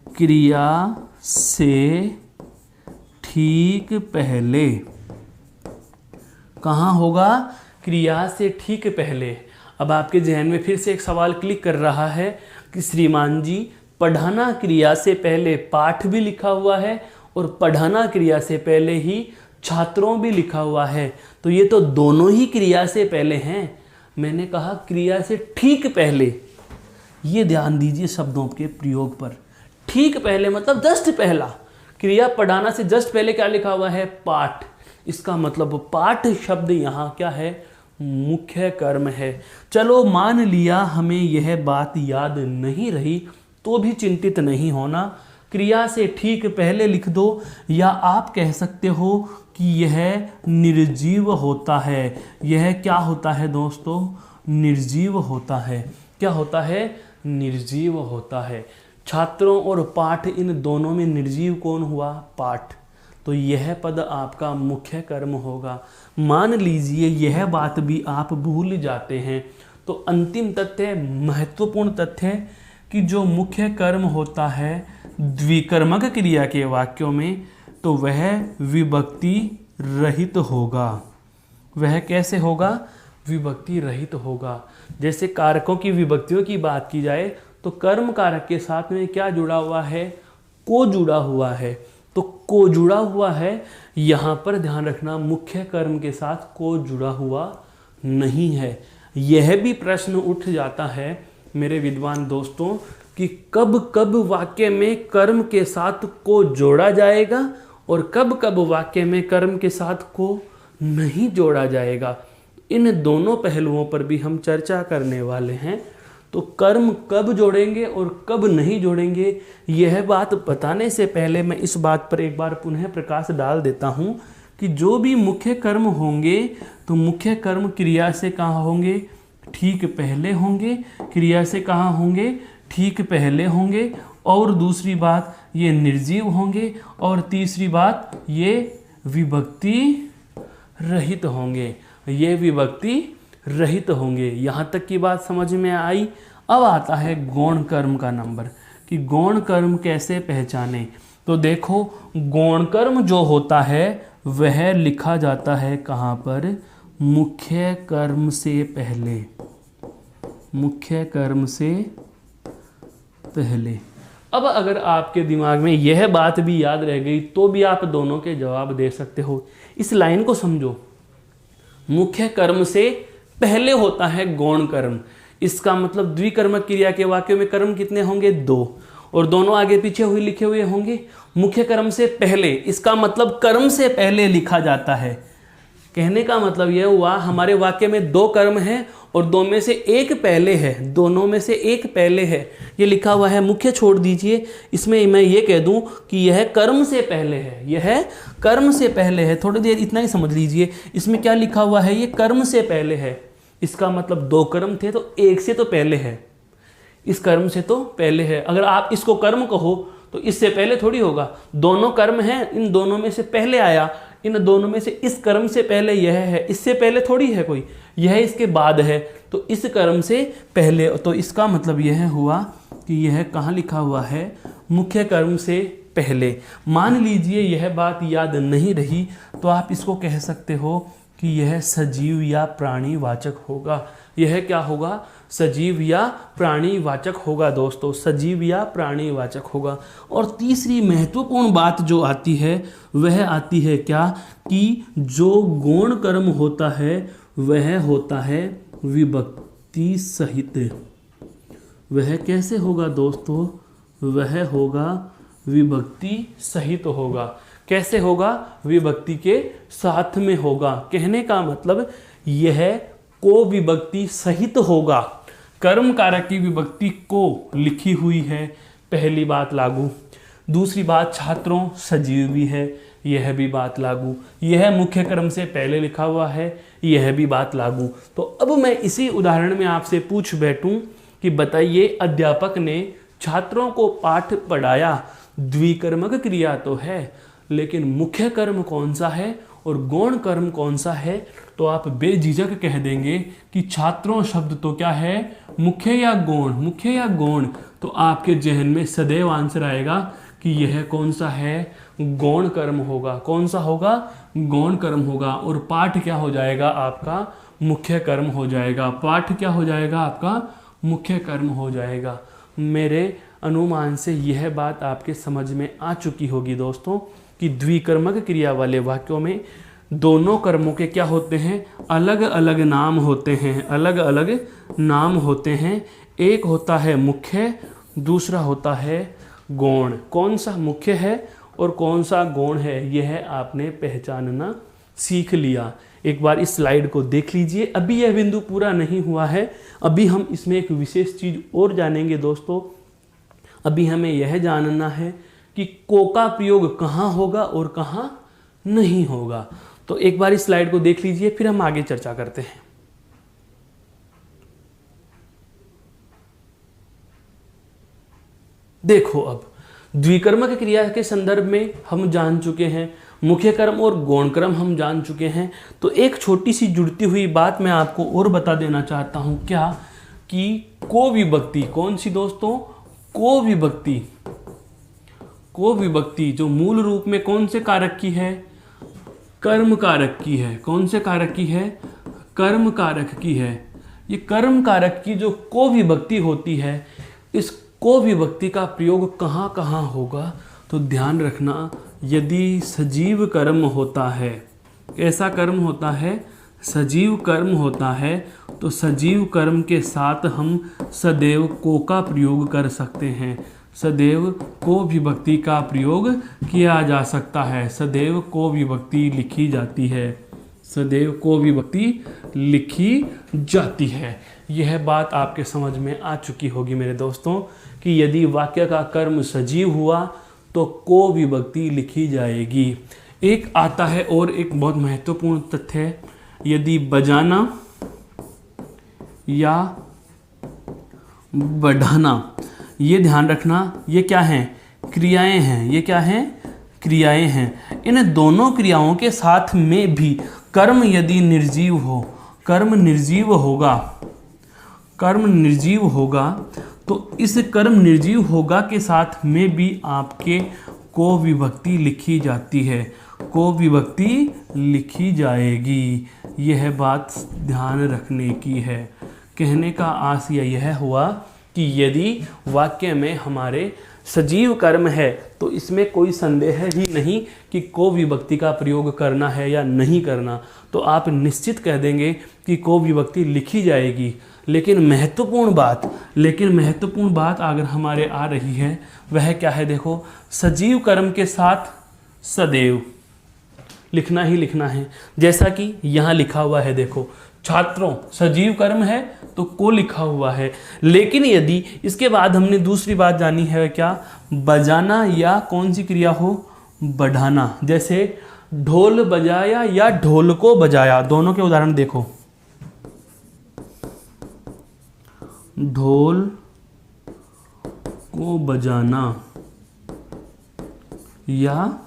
क्रिया से ठीक पहले। कहाँ होगा, क्रिया से ठीक पहले। अब आपके जहन में फिर से एक सवाल क्लिक कर रहा है कि श्रीमान जी, पढ़ाना क्रिया से पहले पाठ भी लिखा हुआ है और पढ़ाना क्रिया से पहले ही छात्रों भी लिखा हुआ है, तो ये तो दोनों ही क्रिया से पहले हैं। मैंने कहा क्रिया से ठीक पहले। ये ध्यान दीजिए शब्दों के प्रयोग पर। ठीक पहले मतलब जस्ट पहला, क्रिया पढ़ाना से जस्ट पहले क्या लिखा हुआ है? पाठ। इसका मतलब पाठ शब्द यहाँ क्या है? मुख्य कर्म है। चलो मान लिया हमें यह बात याद नहीं रही तो भी चिंतित नहीं होना, क्रिया से ठीक पहले लिख दो, या आप कह सकते हो कि यह निर्जीव होता है। यह क्या होता है दोस्तों? निर्जीव होता है। क्या होता है? निर्जीव होता है। छात्रों और पाठ, इन दोनों में निर्जीव कौन हुआ? पाठ। तो यह पद आपका मुख्य कर्म होगा। मान लीजिए यह बात भी आप भूल जाते हैं तो अंतिम तथ्य, महत्वपूर्ण तथ्य, कि जो मुख्य कर्म होता है द्विकर्मक क्रिया के वाक्यों में, तो वह विभक्ति रहित होगा। वह कैसे होगा? विभक्ति रहित होगा। जैसे कारकों की विभक्तियों की बात की जाए तो कर्म कारक के साथ में क्या जुड़ा हुआ है? को जुड़ा हुआ है। तो को जुड़ा हुआ है, यहाँ पर ध्यान रखना, मुख्य कर्म के साथ को जुड़ा हुआ नहीं है। यह भी प्रश्न उठ जाता है मेरे विद्वान दोस्तों कि कब कब वाक्य में कर्म के साथ को जोड़ा जाएगा और कब कब वाक्य में कर्म के साथ को नहीं जोड़ा जाएगा। इन दोनों पहलुओं पर भी हम चर्चा करने वाले हैं। तो कर्म कब जोड़ेंगे और कब नहीं जोड़ेंगे, यह बात बताने से पहले मैं इस बात पर एक बार पुनः प्रकाश डाल देता हूँ कि जो भी मुख्य कर्म होंगे तो मुख्य कर्म क्रिया से कहाँ होंगे? ठीक पहले होंगे। क्रिया से कहाँ होंगे? ठीक पहले होंगे। और दूसरी बात, ये निर्जीव होंगे। और तीसरी बात, ये विभक्ति रहित होंगे। ये विभक्ति रहित होंगे। यहाँ तक की बात समझ में आई। अब आता है गौण कर्म का नंबर कि गौण कर्म कैसे पहचाने। तो देखो, गौण कर्म जो होता है वह लिखा जाता है कहाँ पर? मुख्य कर्म से पहले। मुख्य कर्म से पहले। अब अगर आपके दिमाग में यह बात भी याद रह गई तो भी आप दोनों के जवाब दे सकते हो। इस लाइन को समझो, मुख्य कर्म से पहले होता है गौण कर्म। इसका मतलब द्विकर्मक क्रिया के वाक्यों में कर्म कितने होंगे? 2, और दोनों आगे पीछे हुए लिखे हुए होंगे। मुख्य कर्म से पहले, इसका मतलब कर्म से पहले लिखा जाता है। कहने का मतलब यह हुआ हमारे वाक्य में 2 कर्म हैं और 2 में से एक पहले है, दोनों में से एक पहले है। ये लिखा हुआ है, मुख्य छोड़ दीजिए, इसमें मैं ये कह दूं कि यह कर्म से पहले है। यह कर्म से पहले है। थोड़ी देर इतना ही समझ लीजिए, इसमें क्या लिखा हुआ है? ये कर्म से पहले है। इसका मतलब 2 कर्म थे तो एक से तो पहले है, इस कर्म से तो पहले है। अगर आप इसको कर्म कहो तो इससे पहले थोड़ी होगा। दोनों कर्म हैं, इन दोनों में से पहले आया, इन दोनों में से इस कर्म से पहले यह है, इससे पहले थोड़ी है कोई, यह इसके बाद है, तो इस कर्म से पहले। तो इसका मतलब यह हुआ कि यह कहाँ लिखा हुआ है? मुख्य कर्म से पहले। मान लीजिए यह बात याद नहीं रही तो आप इसको कह सकते हो कि यह सजीव या प्राणीवाचक होगा। यह क्या होगा? सजीव या प्राणीवाचक होगा दोस्तों, सजीव या प्राणीवाचक होगा। और तीसरी महत्वपूर्ण बात जो आती है वह आती है क्या? कि जो गौण कर्म होता है वह होता है विभक्ति सहित। वह कैसे होगा दोस्तों? वह होगा विभक्ति सहित होगा। कैसे होगा? विभक्ति के साथ में होगा। कहने का मतलब यह को विभक्ति सहित होगा। कर्म कारक की विभक्ति को लिखी हुई है, पहली बात लागू। दूसरी बात, छात्रों सजीव भी है, यह भी बात लागू। यह मुख्य कर्म से पहले लिखा हुआ है, यह भी बात लागू। तो अब मैं इसी उदाहरण में आपसे पूछ बैठूं कि बताइए, अध्यापक ने छात्रों को पाठ पढ़ाया, द्विकर्मक क्रिया तो है, लेकिन मुख्य कर्म कौन सा है और गौण कर्म कौन सा है? तो आप बेझिझक कह देंगे कि छात्रों शब्द तो क्या है? मुख्य या गौण? मुख्य या गौण? तो आपके जहन में सदैव आंसर आएगा कि यह कौन सा है? गौण कर्म होगा। कौन सा होगा? गौण कर्म होगा। और पाठ क्या हो जाएगा आपका? मुख्य कर्म हो जाएगा। पाठ क्या हो जाएगा आपका? मुख्य कर्म हो जाएगा। मेरे अनुमान से यह बात आपके समझ में आ चुकी होगी दोस्तों कि द्विकर्मक क्रिया वाले वाक्यों में दोनों कर्मों के क्या होते हैं? अलग अलग नाम होते हैं। अलग अलग नाम होते हैं। एक होता है मुख्य, दूसरा होता है गौण। कौन सा मुख्य है और कौन सा गौण है, यह आपने पहचानना सीख लिया। एक बार इस स्लाइड को देख लीजिए। अभी यह बिंदु पूरा नहीं हुआ है, अभी हम इसमें एक विशेष चीज और जानेंगे दोस्तों। अभी हमें यह जानना है कि को का प्रयोग कहाँ होगा और कहाँ नहीं होगा। तो एक बार इस स्लाइड को देख लीजिए, फिर हम आगे चर्चा करते हैं। देखो, अब द्विकर्मक क्रिया के संदर्भ में हम जान चुके हैं, मुख्य कर्म और गौण कर्म हम जान चुके हैं। तो एक छोटी सी जुड़ती हुई बात मैं आपको और बता देना चाहता हूं, क्या कि को विभक्ति, कौन सी दोस्तों, को विभक्ति। को विभक्ति जो मूल रूप में कौन से कारक की है, कर्म कारक की है। कौन से कारक की है, कर्म कारक की है। ये कर्म कारक की जो को विभक्ति होती है, इस को विभक्ति का प्रयोग कहाँ कहाँ होगा, तो ध्यान रखना, यदि सजीव कर्म होता है, ऐसा कर्म होता है, सजीव कर्म होता है, तो सजीव कर्म के साथ हम सदैव को का प्रयोग कर सकते हैं। सदैव को विभक्ति का प्रयोग किया जा सकता है। सदैव को विभक्ति लिखी जाती है। सदैव को विभक्ति लिखी जाती है। यह बात आपके समझ में आ चुकी होगी मेरे दोस्तों, कि यदि वाक्य का कर्म सजीव हुआ तो को विभक्ति लिखी जाएगी। एक आता है और एक बहुत महत्वपूर्ण तथ्य, यदि बजाना या बढ़ाना, ये ध्यान रखना, ये क्या हैं, क्रियाएं हैं। ये क्या हैं, क्रियाएं हैं। इन दोनों क्रियाओं के साथ में भी कर्म यदि निर्जीव हो, कर्म निर्जीव होगा, कर्म निर्जीव होगा, तो इस कर्म निर्जीव होगा के साथ में भी आपके को विभक्ति लिखी जाती है। को विभक्ति लिखी जाएगी। यह बात ध्यान रखने की है। कहने का आशय यह हुआ कि यदि वाक्य में हमारे सजीव कर्म है तो इसमें कोई संदेह ही नहीं कि को विभक्ति का प्रयोग करना है या नहीं करना, तो आप निश्चित कह देंगे कि को विभक्ति लिखी जाएगी। लेकिन महत्वपूर्ण बात अगर हमारे आ रही है, वह क्या है, देखो, सजीव कर्म के साथ सदैव लिखना ही लिखना है। जैसा कि यहाँ लिखा हुआ है, देखो, छात्रों, सजीव कर्म है तो को लिखा हुआ है। लेकिन यदि इसके बाद हमने दूसरी बात जानी है, क्या, बजाना या कौन सी क्रिया हो, बढ़ाना। जैसे ढोल बजाया या ढोल को बजाया, दोनों के उदाहरण देखो। ढोल को बजाना या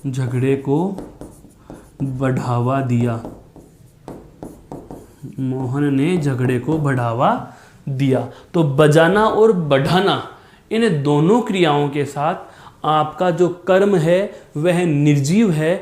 झगड़े को बढ़ावा दिया। मोहन ने झगड़े को बढ़ावा दिया। तो बजाना और बढ़ाना, इन दोनों क्रियाओं के साथ आपका जो कर्म है वह निर्जीव है,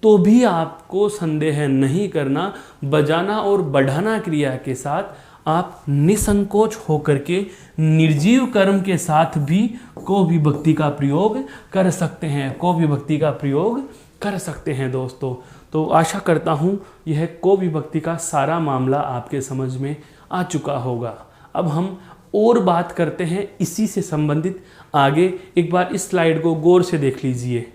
तो भी आपको संदेह नहीं करना। बजाना और बढ़ाना क्रिया के साथ आप निसंकोच होकर के निर्जीव कर्म के साथ भी को विभक्ति का प्रयोग कर सकते हैं। को विभक्ति का प्रयोग कर सकते हैं दोस्तों। तो आशा करता हूँ यह को विभक्ति का सारा मामला आपके समझ में आ चुका होगा। अब हम और बात करते हैं इसी से संबंधित आगे। एक बार इस स्लाइड को गौर से देख लीजिए।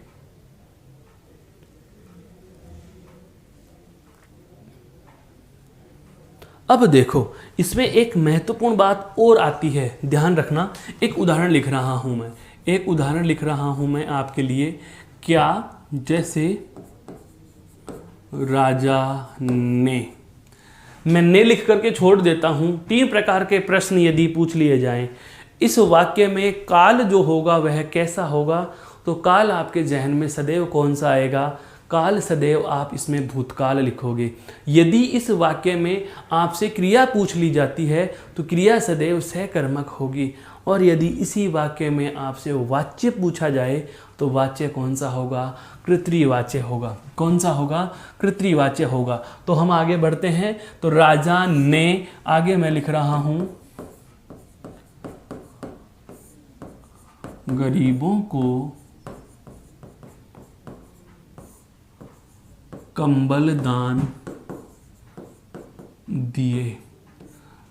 अब देखो, इसमें एक महत्वपूर्ण बात और आती है, ध्यान रखना। एक उदाहरण लिख रहा हूं मैं आपके लिए। क्या, जैसे राजा ने, मैं ने लिख करके छोड़ देता हूं। 3 प्रकार के प्रश्न यदि पूछ लिए जाएं, इस वाक्य में काल जो होगा वह कैसा होगा, तो काल आपके जहन में सदैव कौन सा आएगा, काल सदैव आप इसमें भूतकाल लिखोगे। यदि इस वाक्य में आपसे क्रिया पूछ ली जाती है तो क्रिया सदैव सहकर्मक होगी। और यदि इसी वाक्य में आपसे वाच्य पूछा जाए तो वाच्य कौन सा होगा, कर्तृवाच्य होगा। कौन सा होगा, कर्तृवाच्य होगा। तो हम आगे बढ़ते हैं। तो राजा ने, आगे मैं लिख रहा हूं, गरीबों को कंबल दान दिए।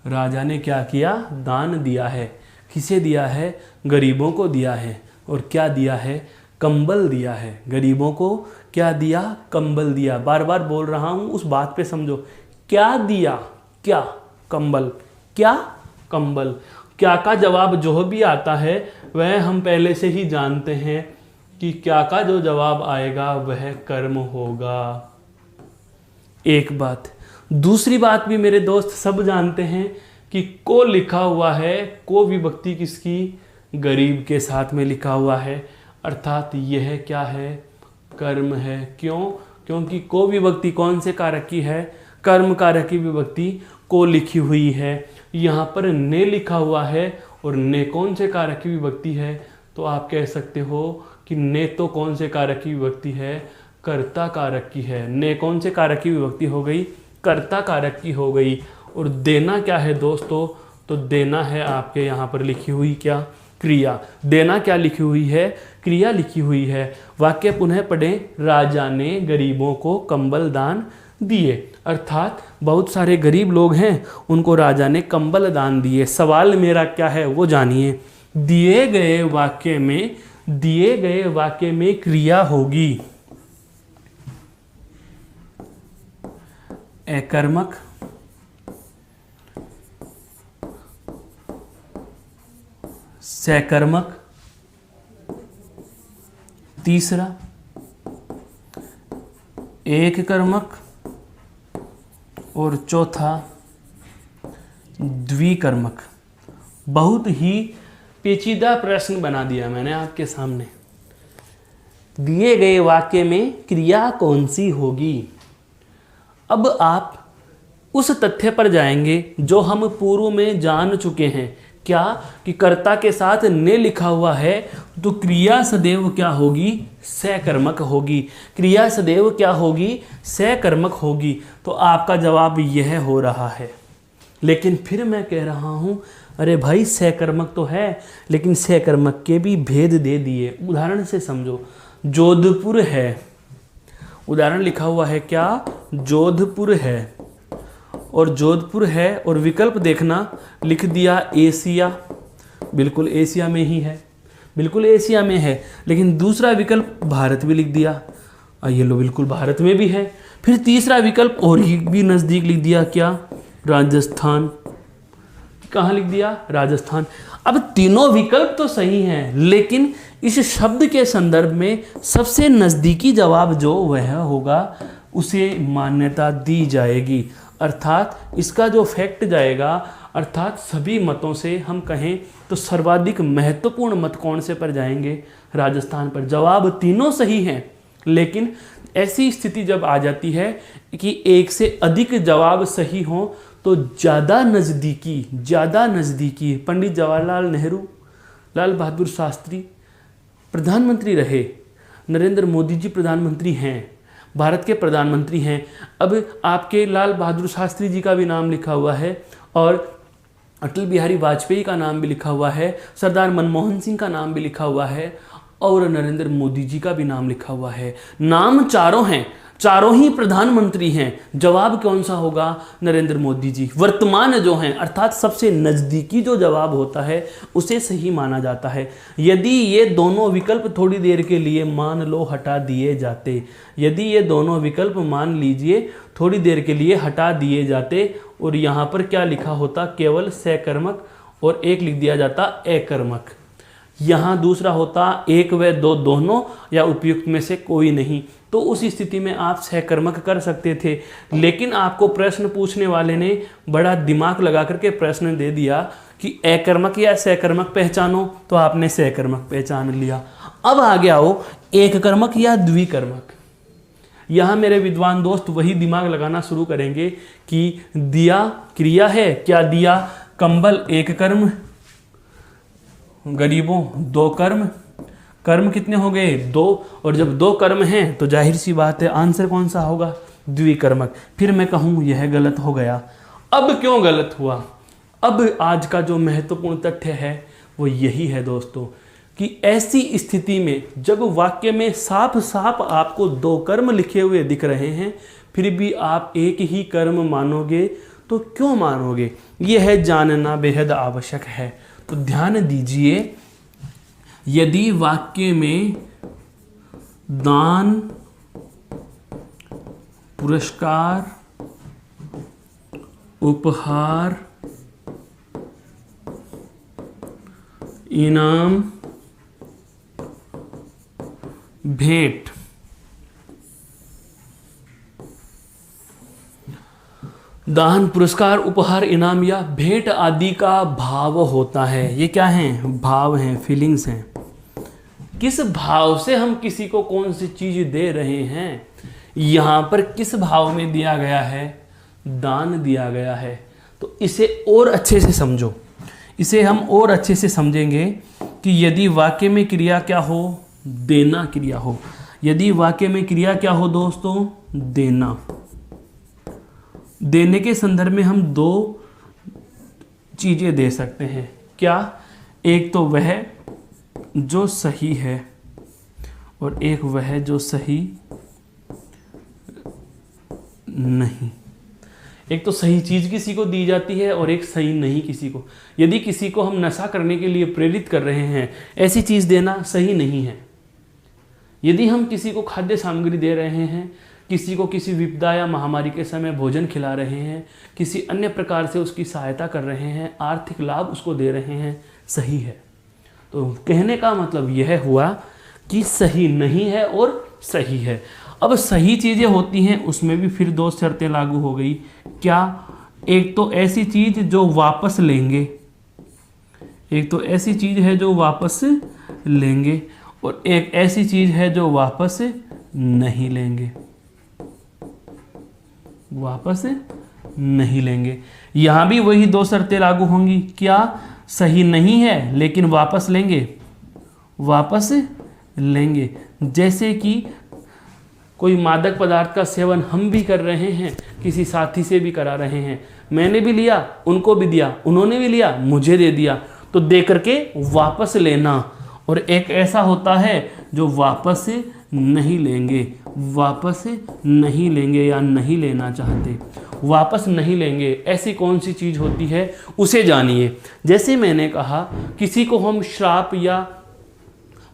राजा ने क्या किया? दान दिया है। किसे दिया है? गरीबों को दिया है। और क्या दिया है? कंबल दिया है। गरीबों को क्या दिया? कंबल दिया। बार बार बोल रहा हूं, उस बात पे समझो। क्या दिया? क्या? कंबल। क्या? कंबल। क्या का जवाब जो भी आता है वह हम पहले से ही जानते हैं कि क्या का जो जवाब आएगा वह कर्म होगा। एक बात। दूसरी बात भी मेरे दोस्त सब जानते हैं कि को लिखा हुआ है, को विभक्ति किसकी? गरीब के साथ में लिखा हुआ है, अर्थात यह क्या है? कर्म है। क्यों? क्योंकि को विभक्ति कौन से कारक की है? कर्म कारक की विभक्ति को लिखी हुई है। यहाँ पर ने लिखा हुआ है और ने कौन से कारक की विभक्ति है? तो आप कह सकते हो कि ने तो कौन से कारक की विभक्ति है? कर्ता कारक की है। ने कौन से कारक की विभक्ति हो गई? कर्ता कारक की हो गई। और देना क्या है दोस्तों? तो देना है आपके यहाँ पर लिखी हुई क्या? क्रिया। देना क्या लिखी हुई है? क्रिया लिखी हुई है। वाक्य पुनः पढ़ें। राजा ने गरीबों को कंबल दान दिए। अर्थात बहुत सारे गरीब लोग हैं, उनको राजा ने कंबल दान दिए। सवाल मेरा क्या है वो जानिए। दिए गए वाक्य में क्रिया होगी एकर्मक, सकर्मक, तीसरा एक कर्मक और चौथा द्विकर्मक। बहुत ही पेचीदा प्रश्न बना दिया मैंने आपके सामने। दिए गए वाक्य में क्रिया कौन सी होगी? अब आप उस तथ्य पर जाएंगे जो हम पूर्व में जान चुके हैं। क्या? कि कर्ता के साथ ने लिखा हुआ है तो क्रिया सदैव क्या होगी? सकर्मक होगी। क्रिया सदैव क्या होगी? सकर्मक होगी। तो आपका जवाब यह हो रहा है। लेकिन फिर मैं कह रहा हूं, अरे भाई सकर्मक तो है, लेकिन सकर्मक के भी भेद दे दिए। उदाहरण से समझो। जोधपुर है, उदाहरण लिखा हुआ है क्या? जोधपुर है। और जोधपुर है और विकल्प देखना, लिख दिया एशिया। बिल्कुल एशिया में ही है, बिल्कुल एशिया में है। लेकिन दूसरा विकल्प भारत भी लिख दिया। ये लो, बिल्कुल भारत में भी है। फिर तीसरा विकल्प और भी नज़दीक लिख दिया, क्या? राजस्थान। कहाँ लिख दिया? राजस्थान। अब तीनों विकल्प तो सही हैं, लेकिन इस शब्द के संदर्भ में सबसे नज़दीकी जवाब जो वह होगा उसे मान्यता दी जाएगी। अर्थात इसका जो फैक्ट जाएगा, अर्थात सभी मतों से हम कहें तो सर्वाधिक महत्वपूर्ण मत कौन से पर जाएंगे? राजस्थान पर। जवाब तीनों सही हैं, लेकिन ऐसी स्थिति जब आ जाती है कि एक से अधिक जवाब सही हो तो ज़्यादा नज़दीकी पंडित जवाहरलाल नेहरू, लाल बहादुर शास्त्री प्रधानमंत्री रहे, नरेंद्र मोदी जी प्रधानमंत्री हैं, भारत के प्रधानमंत्री हैं। अब आपके लाल बहादुर शास्त्री जी का भी नाम लिखा हुआ है और अटल बिहारी वाजपेयी का नाम भी लिखा हुआ है, सरदार मनमोहन सिंह का नाम भी लिखा हुआ है और नरेंद्र मोदी जी का भी नाम लिखा हुआ है। नाम चारों हैं, चारों ही प्रधानमंत्री हैं। जवाब कौन सा होगा? नरेंद्र मोदी जी वर्तमान जो हैं, अर्थात सबसे नज़दीकी जो जवाब होता है उसे सही माना जाता है। यदि ये दोनों विकल्प थोड़ी देर के लिए मान लो हटा दिए जाते, यदि ये दोनों विकल्प मान लीजिए थोड़ी देर के लिए हटा दिए जाते और यहाँ पर क्या लिखा होता? केवल सकर्मक और एक लिख दिया जाता अकर्मक। यहाँ दूसरा होता एक व दो दोनों या उपयुक्त में से कोई नहीं, तो उस स्थिति में आप सकर्मक कर सकते थे। लेकिन आपको प्रश्न पूछने वाले ने बड़ा दिमाग लगा करके प्रश्न दे दिया कि अकर्मक या सकर्मक पहचानो, तो आपने सकर्मक पहचान लिया। अब आगे आओ एक कर्मक या द्विकर्मक। यहाँ मेरे विद्वान दोस्त वही दिमाग लगाना शुरू करेंगे कि दिया क्रिया है, क्या दिया? कंबल एक कर्म, गरीबों दो कर्म, कर्म कितने हो गए? दो। और जब दो कर्म हैं तो जाहिर सी बात है आंसर कौन सा होगा? द्विकर्मक। फिर मैं कहूँ यह गलत हो गया। अब क्यों गलत हुआ? अब आज का जो महत्वपूर्ण तथ्य है वो यही है दोस्तों कि ऐसी स्थिति में जब वाक्य में साफ साफ आपको दो कर्म लिखे हुए दिख रहे हैं, फिर भी आप एक ही कर्म मानोगे तो क्यों मानोगे, यह जानना बेहद आवश्यक है। तो ध्यान दीजिए, यदि वाक्य में दान, पुरस्कार, उपहार, इनाम, भेंट, दान, पुरस्कार, उपहार, इनाम या भेंट आदि का भाव होता है। ये क्या है? भाव हैं, फीलिंग्स हैं। किस भाव से हम किसी को कौन सी चीज दे रहे हैं, यहां पर किस भाव में दिया गया है? दान दिया गया है। तो इसे और अच्छे से समझो, इसे हम और अच्छे से समझेंगे कि यदि वाक्य में क्रिया क्या हो? देना क्रिया हो। यदि वाक्य में क्रिया क्या हो दोस्तों? देना। देने के संदर्भ में हम दो चीजें दे सकते हैं। क्या? एक तो वह जो सही है और एक वह जो सही नहीं। एक तो सही चीज किसी को दी जाती है और एक सही नहीं किसी को। यदि किसी को हम नशा करने के लिए प्रेरित कर रहे हैं, ऐसी चीज देना सही नहीं है। यदि हम किसी को खाद्य सामग्री दे रहे हैं, किसी को किसी विपदा या महामारी के समय भोजन खिला रहे हैं, किसी अन्य प्रकार से उसकी सहायता कर रहे हैं, आर्थिक लाभ उसको दे रहे हैं, सही है। तो कहने का मतलब यह हुआ कि सही नहीं है और सही है। अब सही चीज़ें होती हैं, उसमें भी फिर दो शर्तें लागू हो गई। क्या? एक तो ऐसी चीज़ जो वापस लेंगे, एक तो ऐसी चीज़ है जो वापस लेंगे और एक ऐसी चीज़ है जो वापस नहीं लेंगे, वापस नहीं लेंगे। यहां भी वही दो शर्तें लागू होंगी। क्या? सही नहीं है लेकिन वापस लेंगे, वापस लेंगे। जैसे कि कोई मादक पदार्थ का सेवन हम भी कर रहे हैं, किसी साथी से भी करा रहे हैं, मैंने भी लिया, उनको भी दिया, उन्होंने भी लिया, मुझे दे दिया, तो दे करके वापस लेना। और एक ऐसा होता है जो वापस नहीं लेंगे, वापस नहीं लेंगे या नहीं लेना चाहते, वापस नहीं लेंगे। ऐसी कौन सी चीज़ होती है, उसे जानिए। जैसे मैंने कहा, किसी को हम श्राप या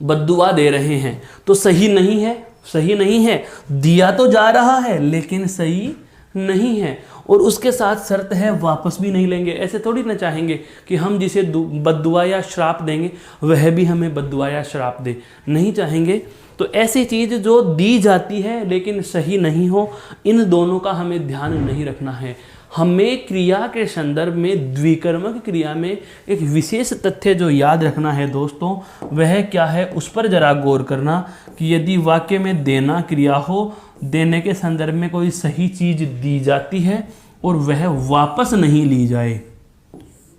बद्दुआ दे रहे हैं तो सही नहीं है, सही नहीं है। दिया तो जा रहा है लेकिन सही नहीं है। और उसके साथ शर्त है वापस भी नहीं लेंगे। ऐसे थोड़ी ना चाहेंगे कि हम जिसे बद्दुआ या श्राप देंगे वह भी हमें बद्दुआ या श्राप दे, नहीं चाहेंगे। तो ऐसी चीज़ जो दी जाती है लेकिन सही नहीं हो, इन दोनों का हमें ध्यान नहीं रखना है। हमें क्रिया के संदर्भ में, द्विकर्मक क्रिया में एक विशेष तथ्य जो याद रखना है दोस्तों, वह क्या है, उस पर जरा गौर करना कि यदि वाक्य में देना क्रिया हो, देने के संदर्भ में कोई सही चीज़ दी जाती है और वह वापस नहीं ली जाए,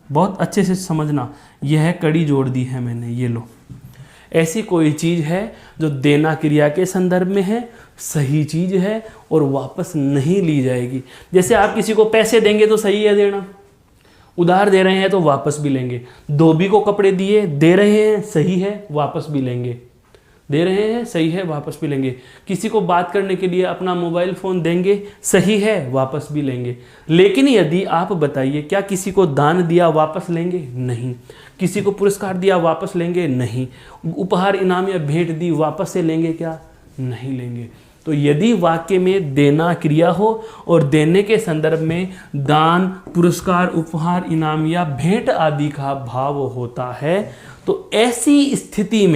बहुत अच्छे से समझना। यह कड़ी जोड़ दी है मैंने, ये लो। ऐसी कोई चीज़ है जो देना क्रिया के संदर्भ में है, सही चीज़ है और वापस नहीं ली जाएगी। जैसे आप किसी को पैसे देंगे तो सही है देना, उधार दे रहे हैं तो वापस भी लेंगे। धोबी को कपड़े दिए, दे रहे हैं, सही है, वापस भी लेंगे, दे रहे हैं, सही है, वापस भी लेंगे। किसी को बात करने के लिए अपना मोबाइल फ़ोन देंगे, सही है, वापस भी लेंगे। लेकिन यदि आप बताइए, क्या किसी को दान दिया वापस लेंगे? नहीं। किसी को पुरस्कार दिया वापस लेंगे? नहीं। उपहार, इनाम या भेंट दी वापस से लेंगे क्या? नहीं लेंगे। तो यदि वाक्य में देना क्रिया हो और देने के संदर्भ में दान, पुरस्कार, उपहार, इनाम या भेंट आदि का भाव होता है, तो ऐसी स्थिति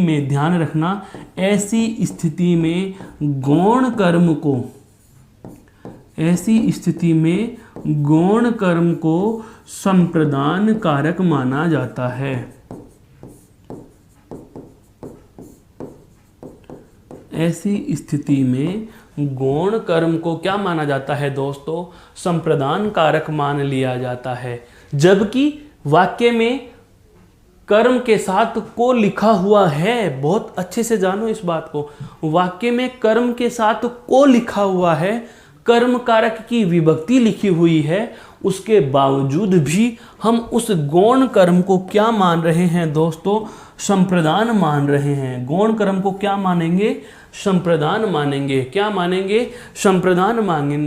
में ध्यान रखना, ऐसी स्थिति में गौण कर्म को संप्रदान कारक माना जाता है। ऐसी स्थिति में गौण कर्म को क्या माना जाता है दोस्तों? संप्रदान कारक मान लिया जाता है। जबकि वाक्य में कर्म के साथ को लिखा हुआ है, बहुत अच्छे से जानो इस बात को। वाक्य में कर्म के साथ को लिखा हुआ है, कर्म कारक की विभक्ति लिखी हुई है, उसके बावजूद भी हम उस गौण कर्म को क्या मान रहे हैं दोस्तों? संप्रदान मान रहे हैं। गौण कर्म को क्या मानेंगे? संप्रदान मानेंगे। क्या मानेंगे? संप्रदान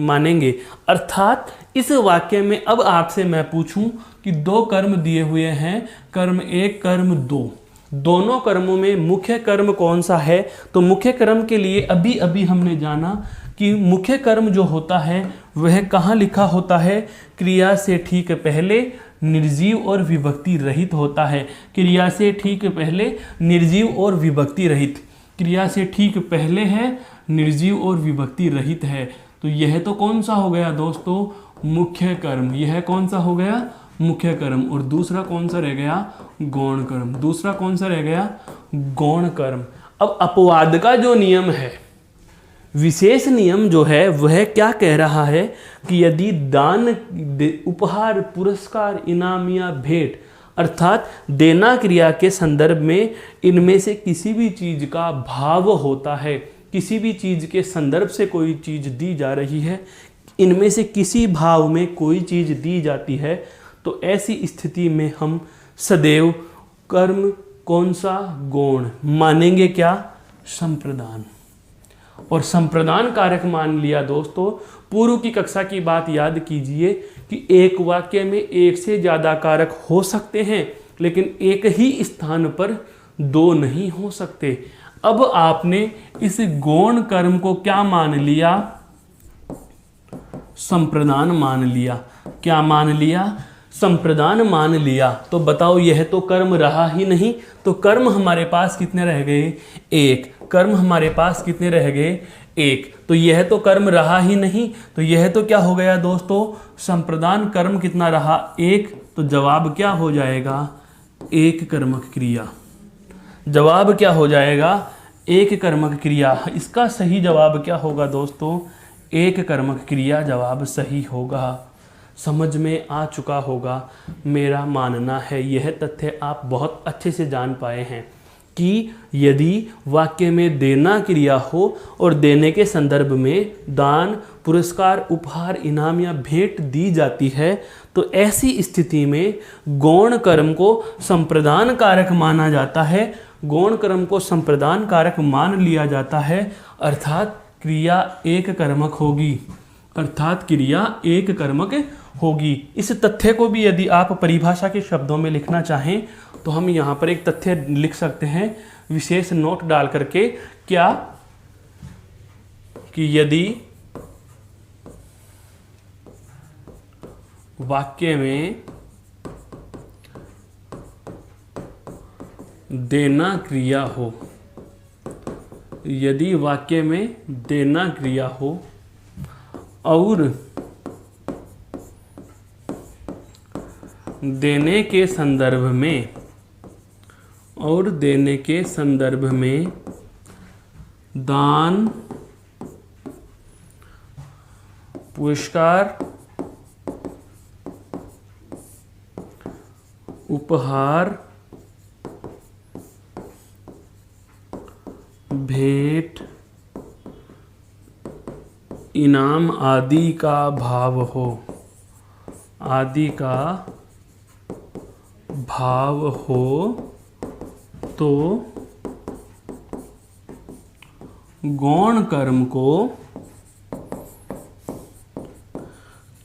मानेंगे। अर्थात इस वाक्य में अब आपसे मैं पूछूं कि दो कर्म दिए हुए हैं, कर्म एक कर्म दो, दोनों कर्मों में मुख्य कर्म कौन सा है? तो मुख्य कर्म के लिए अभी अभी हमने जाना कि मुख्य कर्म जो होता है वह कहाँ लिखा होता है? क्रिया से ठीक पहले निर्जीव और विभक्ति रहित होता है। क्रिया से ठीक पहले निर्जीव और विभक्ति रहित, क्रिया से ठीक पहले है, निर्जीव और विभक्ति रहित है। तो यह तो कौन सा हो गया दोस्तों? मुख्य कर्म। यह कौन सा हो गया? मुख्य कर्म। और दूसरा कौन सा रह गया? गौण कर्म। दूसरा कौन सा रह गया? गौण कर्म। अब अपवाद का जो नियम है, विशेष नियम जो है वह क्या कह रहा है कि यदि दान, उपहार, पुरस्कार, इनाम या भेंट अर्थात देना क्रिया के संदर्भ में इनमें से किसी भी चीज का भाव होता है, किसी भी चीज के संदर्भ से कोई चीज दी जा रही है, इनमें से किसी भाव में कोई चीज दी जाती है, तो ऐसी स्थिति में हम सदैव कर्म कौन सा? गौण मानेंगे। क्या? संप्रदान। और संप्रदान कारक मान लिया दोस्तों। पूर्व की कक्षा की बात याद कीजिए कि एक वाक्य में एक से ज़्यादा कारक हो सकते हैं, लेकिन एक ही स्थान पर दो नहीं हो सकते। अब आपने इस गौण कर्म को क्या मान लिया? संप्रदान मान लिया। क्या मान लिया? संप्रदान मान लिया। तो बताओ, यह तो कर्म रहा ही नहीं। तो कर्म हमारे पास कितने रह गए? एक। कर्म हमारे पास कितने रह गए? एक। तो यह तो कर्म रहा ही नहीं, तो यह तो क्या हो गया दोस्तों? संप्रदान कर्म कितना रहा? एक। तो जवाब क्या हो जाएगा? एक कर्मक क्रिया। जवाब क्या हो जाएगा? एक कर्मक क्रिया। इसका सही जवाब क्या होगा दोस्तों? एक कर्मक क्रिया जवाब सही होगा। समझ में आ चुका होगा, मेरा मानना है। यह तथ्य आप बहुत अच्छे से जान पाए हैं कि यदि वाक्य में देना क्रिया हो और देने के संदर्भ में दान, पुरस्कार, उपहार, इनाम या भेंट दी जाती है, तो ऐसी स्थिति में गौण कर्म को संप्रदान कारक माना जाता है। गौण कर्म को संप्रदान कारक मान लिया जाता है, अर्थात क्रिया एक कर्मक होगी। अर्थात क्रिया एक कर्मक होगी। इस तथ्य को भी यदि आप परिभाषा के शब्दों में लिखना चाहें तो हम यहाँ पर एक तथ्य लिख सकते हैं, विशेष नोट डाल करके। क्या? कि यदि वाक्य में देना क्रिया हो, यदि वाक्य में देना क्रिया हो और देने के संदर्भ में दान, पुरस्कार, उपहार, भेंट, इनाम आदि का भाव हो, तो गौण कर्म को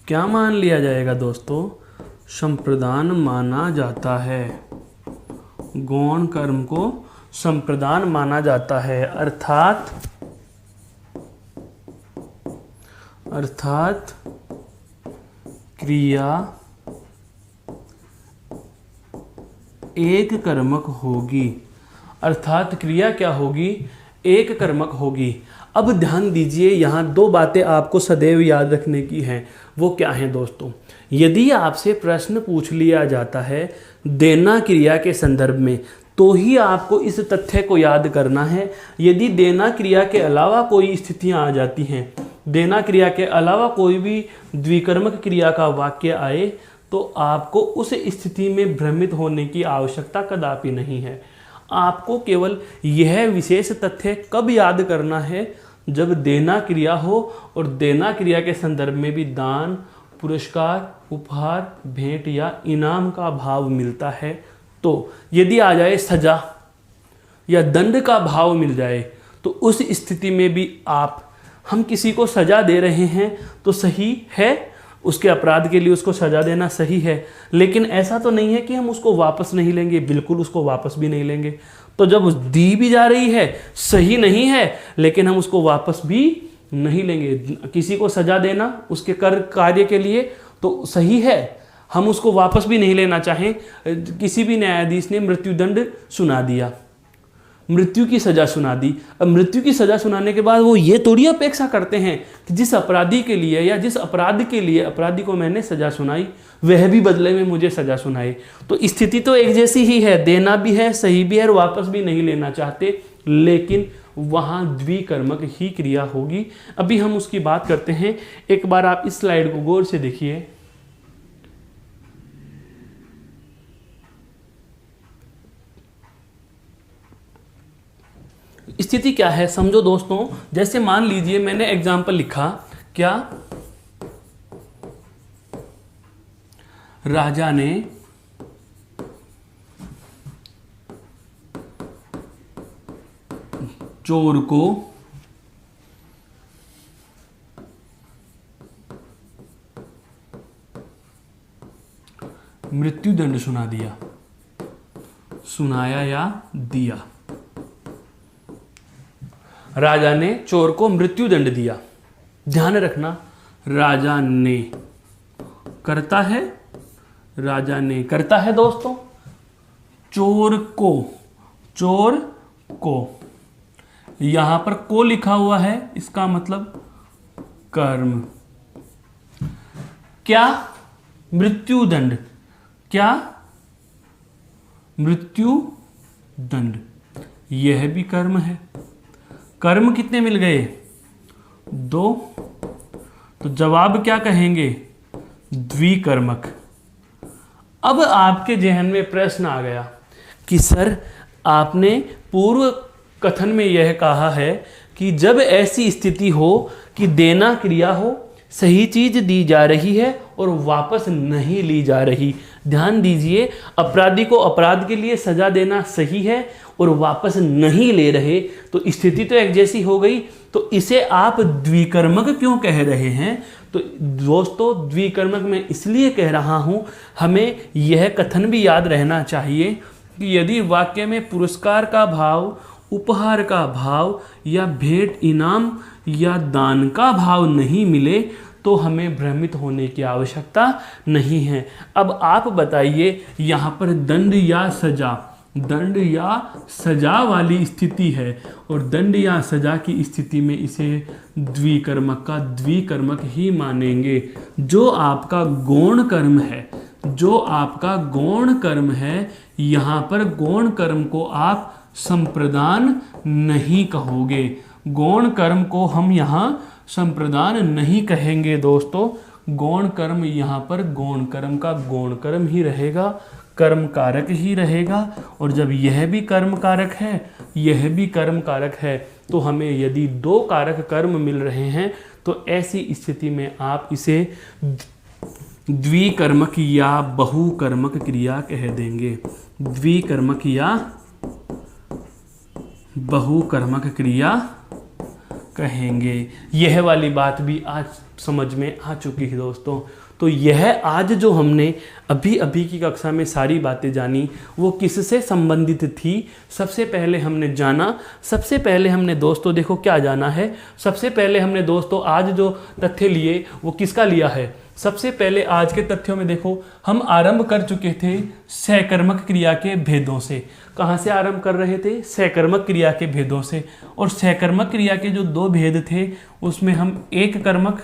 क्या मान लिया जाएगा दोस्तों? संप्रदान माना जाता है। गौण कर्म को संप्रदान माना जाता है। अर्थात क्रिया एक कर्मक होगी। अर्थात क्रिया क्या होगी? एक कर्मक होगी। अब ध्यान दीजिए, यहाँ दो बातें आपको सदैव याद रखने की हैं। वो क्या हैं दोस्तों? यदि आपसे प्रश्न पूछ लिया जाता है देना क्रिया के संदर्भ में, तो ही आपको इस तथ्य को याद करना है। यदि देना क्रिया के अलावा कोई स्थितियाँ आ जाती हैं, देना क्रिया के अलावा कोई भी द्विकर्मक क्रिया का वाक्य आए, तो आपको उस स्थिति में भ्रमित होने की आवश्यकता कदापि नहीं है। आपको केवल यह विशेष तथ्य कब याद करना है? जब देना क्रिया हो और देना क्रिया के संदर्भ में भी दान, पुरस्कार, उपहार, भेंट या इनाम का भाव मिलता है। तो यदि आ जाए सजा या दंड का भाव मिल जाए, तो उस स्थिति में भी हम किसी को सजा दे रहे हैं तो सही है, उसके अपराध के लिए उसको सजा देना सही है, लेकिन ऐसा तो नहीं है कि हम उसको वापस नहीं लेंगे, बिल्कुल उसको वापस भी नहीं लेंगे। तो जब दी भी जा रही है, सही नहीं है, लेकिन हम उसको वापस भी नहीं लेंगे। किसी को सजा देना उसके कार्य के लिए तो सही है, हम उसको वापस भी नहीं लेना चाहें। किसी भी न्यायाधीश ने मृत्युदंड सुना दिया, मृत्यु की सजा सुना दी। अब मृत्यु की सजा सुनाने के बाद वो ये थोड़ी अपेक्षा करते हैं कि जिस अपराधी के लिए या जिस अपराध के लिए अपराधी को मैंने सजा सुनाई वह भी बदले में मुझे सजा सुनाए। तो स्थिति तो एक जैसी ही है, देना भी है, सही भी है और वापस भी नहीं लेना चाहते, लेकिन वहाँ द्विकर्मक ही क्रिया होगी। अभी हम उसकी बात करते हैं। एक बार आप इस स्लाइड को गौर से देखिए। स्थिति क्या है समझो दोस्तों। जैसे मान लीजिए मैंने एग्जाम्पल लिखा, क्या राजा ने चोर को मृत्युदंड सुनाया या दिया। राजा ने चोर को मृत्युदंड दिया। ध्यान रखना, राजा ने करता है, राजा ने करता है दोस्तों। चोर को यहां पर को लिखा हुआ है, इसका मतलब कर्म। क्या मृत्युदंड, क्या मृत्युदंड, यह भी कर्म है। कर्म कितने मिल गए? 2। तो जवाब क्या कहेंगे? द्विकर्मक। अब आपके जहन में प्रश्न आ गया कि सर आपने पूर्व कथन में यह कहा है कि जब ऐसी स्थिति हो कि देना क्रिया हो, सही चीज दी जा रही है और वापस नहीं ली जा रही। ध्यान दीजिए, अपराधी को अपराध के लिए सजा देना सही है और वापस नहीं ले रहे, तो स्थिति तो एक जैसी हो गई। तो इसे आप द्विकर्मक क्यों कह रहे हैं? तो दोस्तों द्विकर्मक मैं इसलिए कह रहा हूं, हमें यह कथन भी याद रहना चाहिए कि यदि वाक्य में पुरस्कार का भाव, उपहार का भाव या भेंट इनाम या दान का भाव नहीं मिले तो हमें भ्रमित होने की आवश्यकता नहीं है। अब आप बताइए, यहाँ पर दंड या सजा वाली स्थिति है और दंड या सजा की स्थिति में इसे द्विकर्मक ही मानेंगे। जो आपका गौण कर्म है, यहाँ पर गौण कर्म को आप संप्रदान नहीं कहोगे। गौण कर्म को हम यहाँ संप्रदान नहीं कहेंगे दोस्तों। गौण कर्म यहाँ पर गौण कर्म का गौण कर्म ही रहेगा, कर्म कारक ही रहेगा। और जब यह भी कर्म कारक है, यह भी कर्म कारक है, तो हमें यदि 2 कारक कर्म मिल रहे हैं तो ऐसी स्थिति में आप इसे द्विकर्मक या बहुकर्मक क्रिया कह देंगे। द्विकर्मक या बहुकर्मक क्रिया कहेंगे। यह वाली बात भी आज समझ में आ चुकी है दोस्तों। तो यह आज जो हमने अभी की कक्षा में सारी बातें जानी वो किससे संबंधित थी? सबसे पहले हमने दोस्तों देखो क्या जाना है। सबसे पहले हमने दोस्तों आज जो तथ्य लिए वो किसका लिया है? सबसे पहले आज के तथ्यों में देखो हम आरंभ कर चुके थे सहकर्मक क्रिया के भेदों से। कहाँ से आरंभ कर रहे थे? सहकर्मक क्रिया के भेदों से। और सहकर्मक क्रिया के जो 2 भेद थे उसमें हम एक कर्मक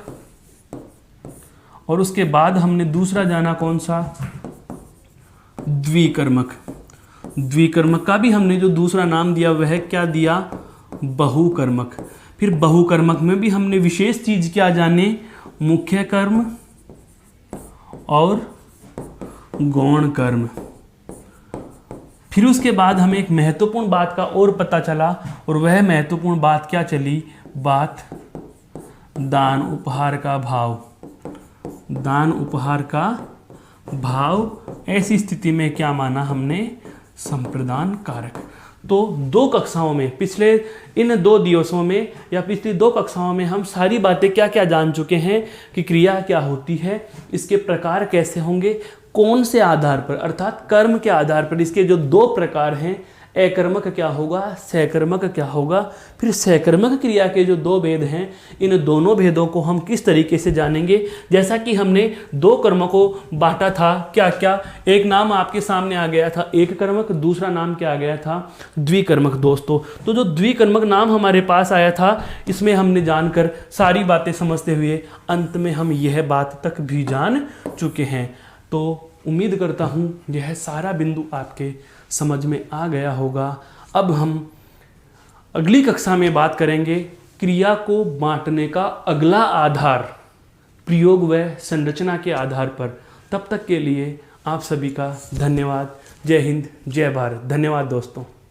और उसके बाद हमने दूसरा जाना कौन सा? द्विकर्मक। द्विकर्मक का भी हमने जो दूसरा नाम दिया वह क्या दिया? बहुकर्मक। फिर बहुकर्मक में भी हमने विशेष चीज क्या जाने? मुख्य कर्म और गौण कर्म। फिर उसके बाद हमें एक महत्वपूर्ण बात का और पता चला और वह महत्वपूर्ण बात क्या चली? बात दान उपहार का भाव। दान उपहार का भाव ऐसी स्थिति में क्या माना हमने? संप्रदान कारक। तो 2 कक्षाओं में, पिछले इन 2 दिवसों में या पिछली 2 कक्षाओं में हम सारी बातें क्या क्या जान चुके हैं कि क्रिया क्या होती है, इसके प्रकार कैसे होंगे, कौन से आधार पर, अर्थात कर्म के आधार पर इसके जो 2 प्रकार हैं, अकर्मक क्या होगा, सकर्मक क्या होगा, फिर सकर्मक क्रिया के जो 2 भेद हैं, इन दोनों भेदों को हम किस तरीके से जानेंगे। जैसा कि हमने 2 कर्मों को बांटा था, क्या क्या, एक नाम आपके सामने आ गया था एक कर्मक, दूसरा नाम क्या आ गया था, द्विकर्मक दोस्तों। तो जो द्विकर्मक नाम हमारे पास आया था, इसमें हमने जानकर सारी बातें समझते हुए अंत में हम यह बात तक भी जान चुके हैं। तो उम्मीद करता हूँ यह सारा बिंदु आपके समझ में आ गया होगा। अब हम अगली कक्षा में बात करेंगे क्रिया को बांटने का अगला आधार, प्रयोग व संरचना के आधार पर। तब तक के लिए आप सभी का धन्यवाद। जय हिंद, जय भारत। धन्यवाद दोस्तों।